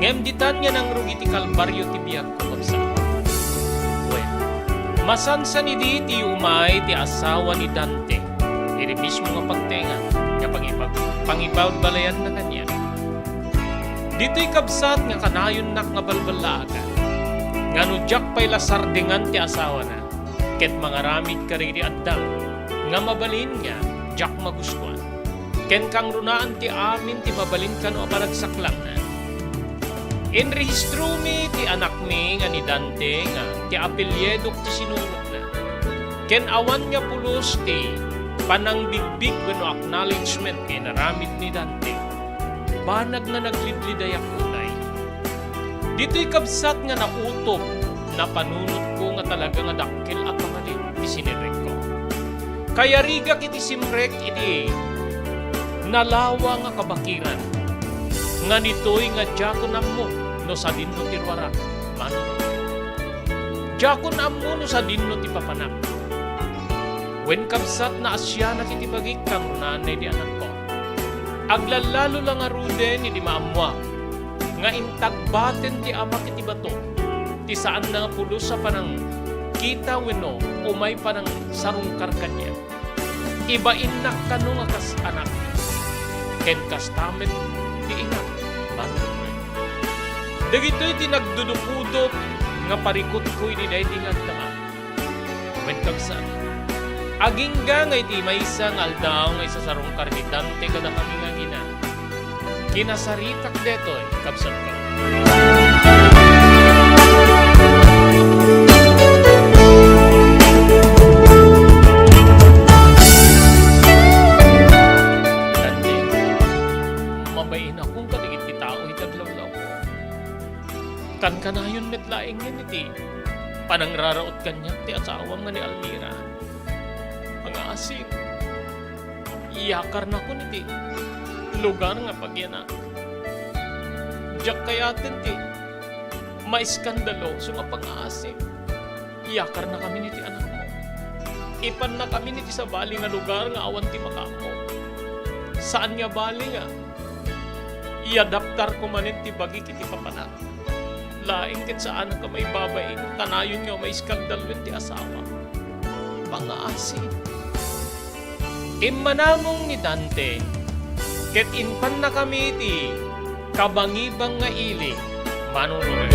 Ngem ditan nga nang rugi ti kalbaryo ti biyag ko kapsa. Well, masansa ni di ti umay ti asawa ni Dante, iti mismo nga pagtengan, nga pangibawd-balayan na kanya. Dito'y kabsat nga kanayon nak nga balbalagan. Nga nudyak pa'y lasardingan ti asawa na. Ket mga ramid kariri addam. Nga mabalin nga, jak magustuhan. Ken kang runaan ti amin ti mabalin ka no apanagsaklang na. Inrehistro mi ti anak mi nga ni Dante nga ti apelyedok ti sinurot na. Ken awan nga pulos ti panangbigbig wenno acknowledgement kay naramid ni Dante. Banag na naglidlidayak unay. Dito'y kabsat nga nautob na panunot ko nga talaga nga dakkel at pangalin isinirek ko. Kaya riga kiti simrek iti nalawa nga kabakiran. Nga nito'y nga diyakon ammo no sa dinno ti ruara. Mano? Diyakon ammo no sa dinno ti papanak. Wen kabsat na asya na kiti bagik kang nanay di anak ko. Aglalalo lang nga ruden ni di maamwa, nga intagbaten ti amak iti bato, ti saan na nga pulos sa panang kita weno, umay panang sarungkar kanya. Ibain na kano nga kas anak, ken kas tamet ti inak, banuman. Dagito'y tinagdudukudot, nga parikot ko'y di dahi tingat tama. When kagsan, agingga nga iti maysa nga aldaw nga isa sarungkar ni Dante kada kami nga gina. Kinasaritak detoy kapsat ko. Dante, mabayin akong kaligit ti tao itaglaw-law ko. Kan kanayon metlaing yan iti. Panangraraot kanya ti asawam nga ni Almira. Mga asin. Iyakar na ko niti. Lugar nga pagyana. Diyak kayatin ti. Maiskandalo so nga pang-aasin. Iyakar na kami niti anak mo. Ipan na kami niti sa bali nga lugar nga awan ti makamo. Saan nga bali nga? Iadaptar ko manin ti bagi kiti papanak. Laing ket saan ka may babain. Kanayon nga may iskandalwen ti asawa. Pang-aasin. Immanamong ni Dante, ket inpan na kami iti kabangibang nga ili, Manong Robert.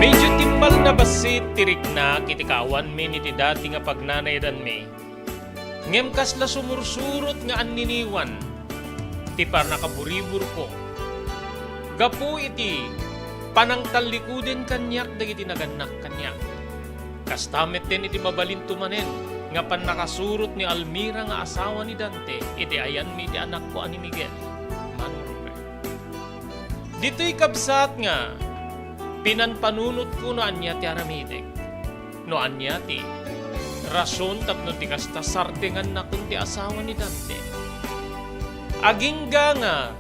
Medyo timbal na basit tirik na kitikawan mi ni ti dati nga pagnanayadan mi. Ngem kasla sumursurot nga anniniwan, ti par nakaburibur ko. Gapu iti panangtalikuden kanyak dagiti naganak kanyak. Kastamet din iti mabalinto manen nga pan nakasurot ni Almira nga asawa ni Dante, iti ayan mi iti anak ko ani Miguel, Manong Robert. Dito'y kabsat nga pinanpanunot ko no anya ti aramidek. No anya ti rason tapno ti kasta sardengan na kun ti asawa ni Dante. Agingga nga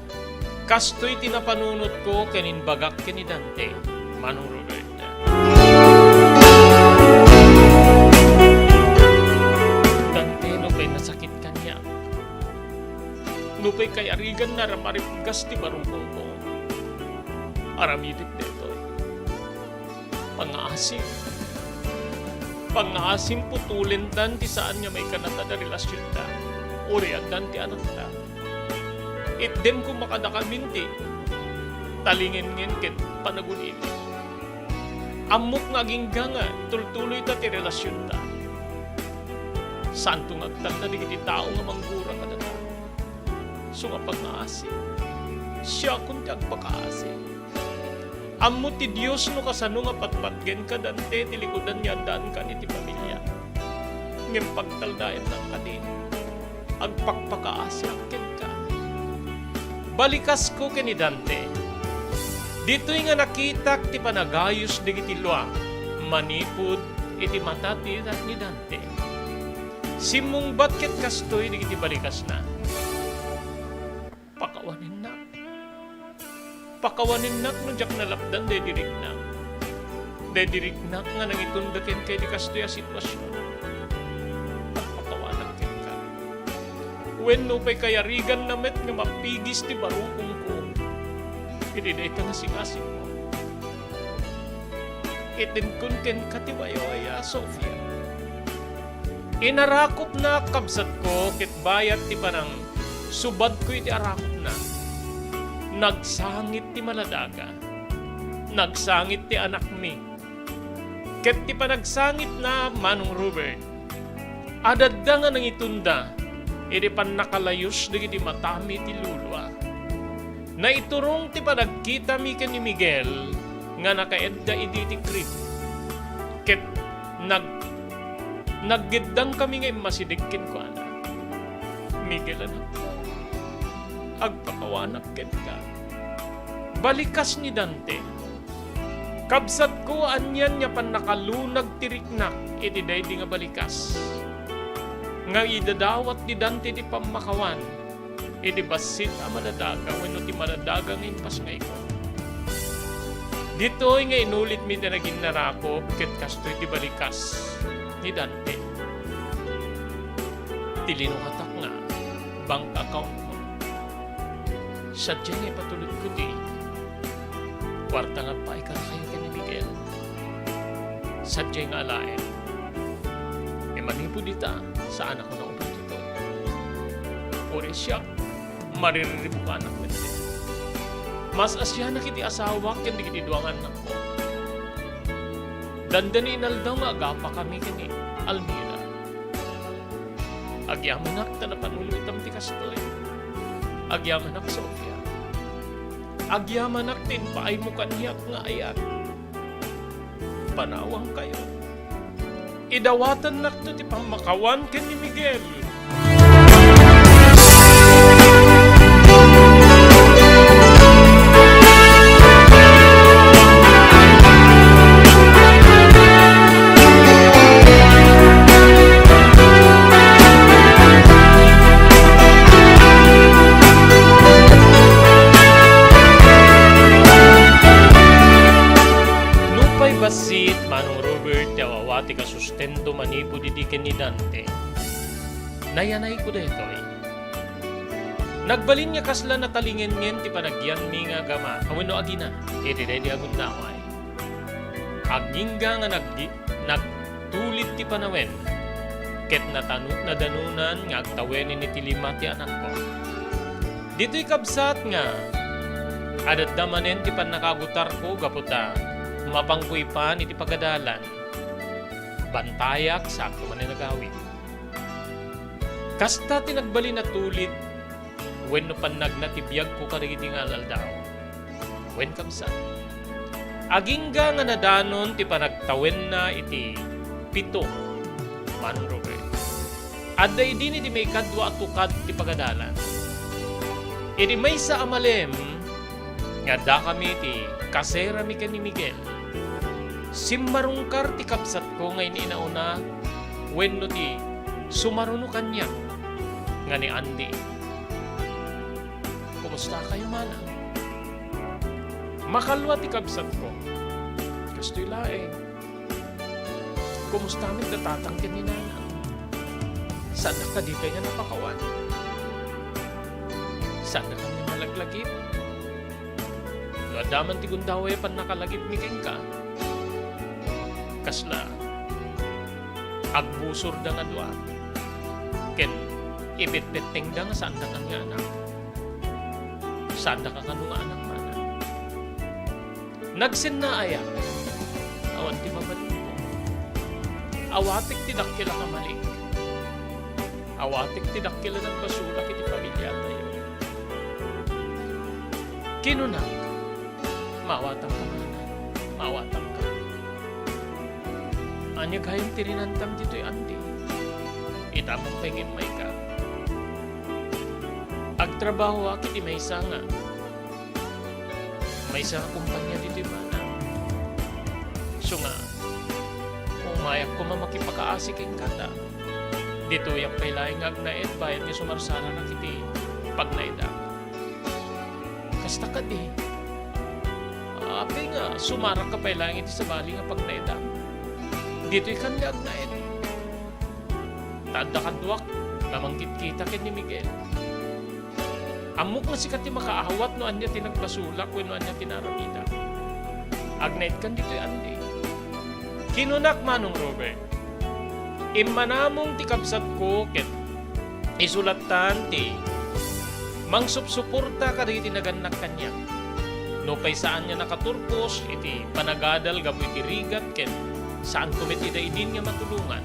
kastoy tinapanunot ko kanin bagak ken ni Dante, Manong Robert. Dante no pay nasakit kanya. No pay kay arigan na ramaripugas ti barungkong ko. Aramidik dito. Pang-aasim putulin dan ti saan niya may kanata na relasyon ta. Urian dan ti anak ta. Itdem ko makadakaminti. Talingin ngin ket panagunin. Amok naging nga, tultuloy ta ti relasyon ta. Santo ngagtanda di kiti tao nga manggurang ka na. So nga pang-aasim. Siya kun ti agpaka-asim. Ammo ti Diyos no kasano nga patpatgen ka Dante tilikodan niya daan ka ni ti pamilya. Ngem pagtaldayan ng kadin. Agpakpakaasi akin ka. Balikas ko ken ni Dante. Dito'y nga nakitak ti panagayos digiti luwa. Manipud iti mata ti ni Dante. Simong batket kastoy digiti balikas na. Pakawanin na. Pakawanin nak no jak nalapdan de dirignak. De dirignak nga nangitundaken kay di kastoy a sitwasyon. At pakawanan ken ka. When no pay kayarigan na met nga mapigis ti barukong ko. Itiday ka nga singasing mo. Itinkun ken katibayo aya Sofia. Inarakop na kabsat ko ket bayat ti panang subad ko iti arakop na. Nagsangit ti maladaga. Nagsangit ti anak mi. Ket ti panagsangit na Manong Robert. Adadda nga nang itunda. Iti pan nakalayos digiti matami ti lulwa. Naiturong ti panagkita mi ken ni Miguel nga nakaedda idi ti krib. Ket naggiddang kami nga masidikkin ko ana. Miguel anak ko. Agpakawanak ken ka. Balikas ni Dante. Kabsat ko anyan niya pan nakalunag tiriknak iti daydi nga balikas. Nga idadawat ni Dante di pamakawan. Iti basit a maladaga wenno ti maladaga ngayon pas ngay ko. Dito'y nga inulit mi na naging narakop ket kastoy ti balikas ni Dante. Tilinukatak nga bank account mo. Sadya nga ipatulad ko di. Kwarta nga pa ikaw kayo ka ni Miguel. Sadya nga alain. E manipo dita saan ako na upang dito. Ore siya, maririribo ka anak mo dito. Mas asya na kiti asawa ken di kiti duangan na ko. Dandani inaldaw nga agapa kami kini Almira. Agyamanak ta na panulutam ti kastoy. Agyamanak Sofia. Agyamanak tin paay mo kanyak nga ayat. Panawang kayo. Idawatan nak to ti pamakawan ken ni Miguel. Basit Manong Robert yawawati ka sustento manipo didiken ni Dante. Nayanay ko dito Nagbalin niya kasla na talingen ngen ti panagyan mi nga gama. Awino agina, iti di agundaway. Agingga nga nagtulit ti panawen. Ket natanut na danunan nga agtawenin ni tilima ti anak ko. Dito'y kabsat nga, adat damanen ti panakagutar ko gaputa, mapangkoy pa ni ti pagadalan. Bantayak sakto man nagawin. Kasta ti nagbali na tulit, wen no panag natibiyag ko karigiti nga alaldaw. Wen kabsat. Agingga nga nadanon ti panagtawen na iti pito manrobe. Adda idini di may kadwa at tukad ti pagadalan. Iti may sa amalem nga da kami ti kasera mi ni Miguel. Simmarungkar ti kapsat ko ngay ni inauna wenno ti sumaruno kanya nga ni Andy. Kumusta kayo manang? Makalwa ti kapsat ko. Kastoy laeng. Kumusta amin natatangkin ni nanang? Saan na ka di kanya napakawan? Saan na kami malaglagip? Adaman ti gundaway pan nakalagip mi ka. Kasla, agbusor da nga dua. Ken, ipit-pitting da nga saan da kang anak. Saan da ka kanunga anak mana. Nagsin na ayak. Awan ti mabalin ko. Awatik ti dakkila ka malik. Awatik ti dakkila ng basulak iti pamilya tayo. Kinunak, mawatang ka mana. Mawatang ka. Anya gayong tirinantam dito'y andi. Itamang pengin may ka. Agtrabaho akit may isa nga. May isa nga kumpanya dito'y mana. So nga, umayak ko mamakipakaasik ang kata. Dito yung kailangan agnaed bayad ni sumarsana na kiti pagnaida. Kasta ka di. Ape nga, sumarak ka kailangan iti sa bali nga pagnaida. Dito ikan nga agnaed. Tanda kadwak, namangkit kita ken ni Miguel. Amok nga sikat ti makaahawat no anya tinagbasulak no anya tinarapida. Agnaed kan dito'y andi. Kinunak manong Robert. Immanamong ti kapsat ko ket isulatan ti mangsupsuporta ka iti naganak kanya. No pay saan niya nakaturpos iti panagadal gabu iti rigat ket saan kumitida idin nga matulungan.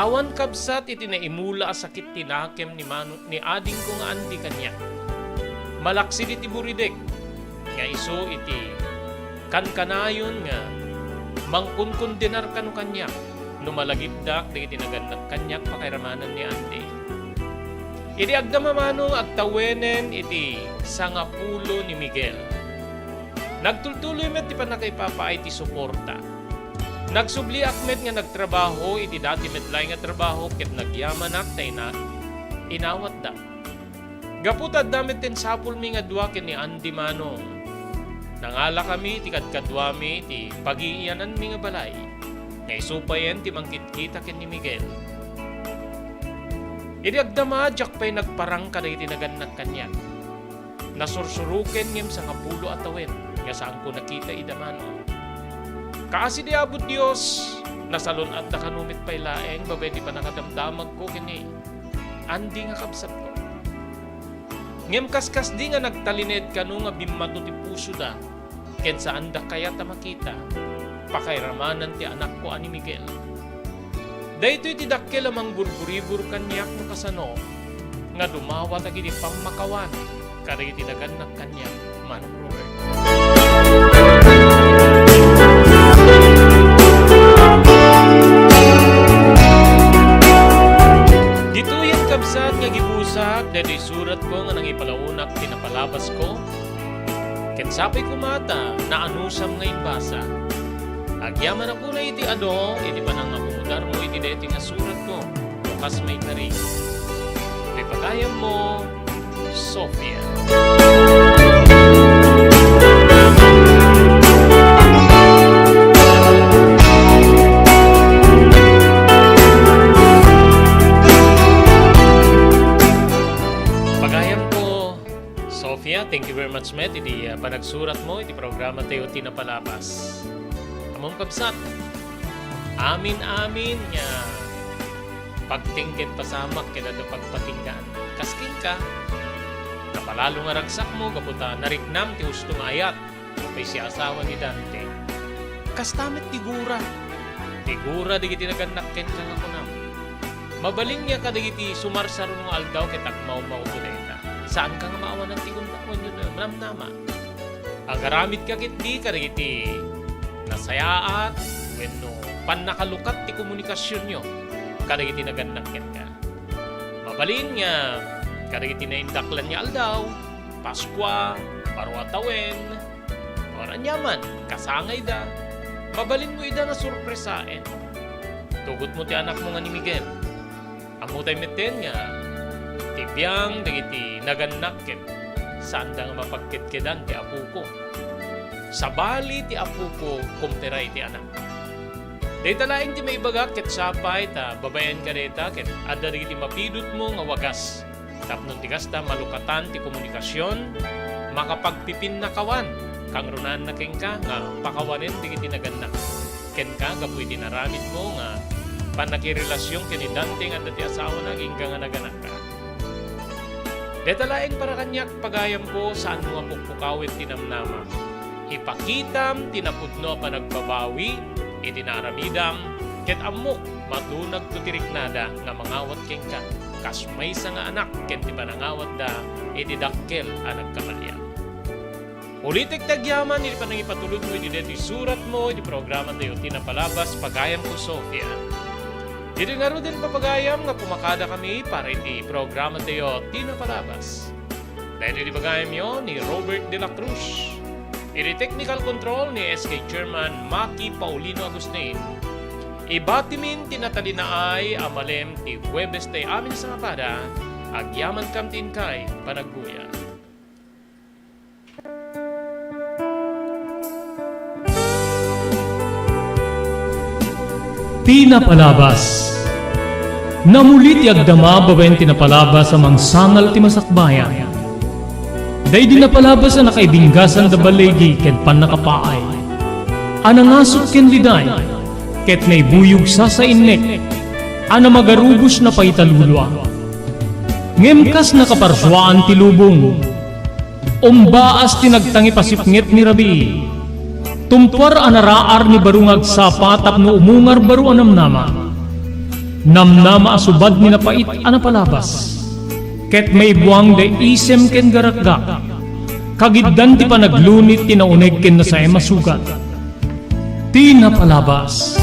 Awan kabsat iti naimula a sakit tinakem ni ading ko nga andi kanya. Malaksid iti buridek nga iso iti kankanayon nga mangkunkundinar kanu kanya no malagibdak di iti naganak kanyak pakairamanan ni andi. Iti agdamamano agtawenen iti sangapulo ni Miguel. Nagtultuloy met ti panakaipapaay ti suporta. Nagsubli akmet nga nagtrabaho iti dati medlay nga trabaho ket nagyamanak na inawat da. Gaputad damit ten sapul mi nga dua ken ni Andy Manong. Nangala kami ti kadkadwami ti pagiiyanan mi nga balay. Nga isupayen ti mangkitkita ken ni Miguel. Idi agdama jak pay nagparang kada iti naganak kanya. Nasursuruken ngem sa kapulo atawen nga saan ko nakita idamano. Kaasi di abot Dios nasalon at nakanumit pay laeng babay di pa nakadamdamag ko kini andi nga kabsat ko. Ngem kaskas di nga nagtalined kanu nga bimmato ti puso da ken saan da kaya ta makita pakairamanan ti anak ko ani Miguel. Daytoy ti dakkel amang burburibur kanyak no kasano nga dumawat agi di pamakawan kada iti naganak kanyak manong Robert. Ditoy ang kabsat nga gibusak daytoy surat ko nga nangipalaunak pinapalabas ko ket sapay kumata na anusam nga inbasa. Agyaman ako na iti ado, iti panang umudar mo iti deti nga surat ko. Bukas may kari. Iti pagayam mo, Sofia. Pagayam met, iti panagsurat mo, iti programa tayo tinapalabas. Amom kabsat, amin-amin nga pagtingkin pasamak kaya na pagpatinggan. Kasking ka, napalalo nga ragsak mo, kaputa nariknam ti husto maayat, kay si asawa ni Dante. Kastamit tigura. Tigura digiti nagannakken ka nga kunam. Mabaling niya ka digiti sumarsaro ng aldaw kay takmaw-maw ko na. Saan ka nga maawa ng tigundaon yun na manamnama? Ang garamit ka kiti ka digiti nasayaat, wenno panakalukat ti komunikasyon nyo, ka digiti nagannakken ka. Mabaling niya ka digiti naindaklan niya aldaw, Paskwa, Barwatawen, oran yaman, kasangay da. Mabalin mo ida na surpresain. Tugot mo ti anak mo nga ni Miguel. Amo tayo meten nga, tibiyang dagiti nagannakken, saan da nga mapagkitkidan ti apu ko. Sa bali ti apu ko, kumteray ti anak. Dita laing ti may bagak ket sapay ta babayan ka dita ket adda dagiti mapidot mo nga wagas. Tapnon ti kasta malukatan ti komunikasyon, makapagpipin na kawan. Kang runan na king ka nga pakawanin digiti nagannak. Ken ka kapoy dinaramit mo nga panakirelasyon ken ni Dante nga dati asawa na nga naganak ka. Deta laeng para kanyak pagayam ko saan mo nga pukpukawin tinamnama. Ipakitam tinapudno pa nagbabawi itinaramidam ket amok madunag tutiriknada nga mangawat king ka. Kasmay sa nga anak ken ti panangawat da itidakkel a nagkamalya. Ulitek tagyaman, hindi pa nang ipatulog mo, hindi dito surat mo, hindi programa tayo tinapalabas, pagayam ko Sofia. Dito nga rin papagayam nga pumakada kami para iti programa tayo tinapalabas. Dahil iti pagayam yun ni Robert De La Cruz. Iti technical control ni SK Chairman Maki Paulino Agustin. Ibatimin tinatalina ay amalem ti Huwebes tayo amin sa kapada, agyaman kam tinkay panagbuya. Tinapalabas. Namulit yagdama babaen tinapalabas amang sangal ti masakbayan. Day dinapalabas na nakaibinggasan da balegi ket pannakapaay. Anangasok ken liday ket naibuyog sa innek. Ana magarubos na paitalulwa. Ngemkas na kaparswaan ti lubong. Umbaas tinagtangi pasipnget ni Rabi. Tumpar anaraar ni barungag sapa tapno umungar baru anamnama. Namnama asubad ni napait anapalabas. Ket may buwang de isem ken garakgak. Kagiddan ti panaglunit tinauneg ken na sa masugat. Tinapalabas.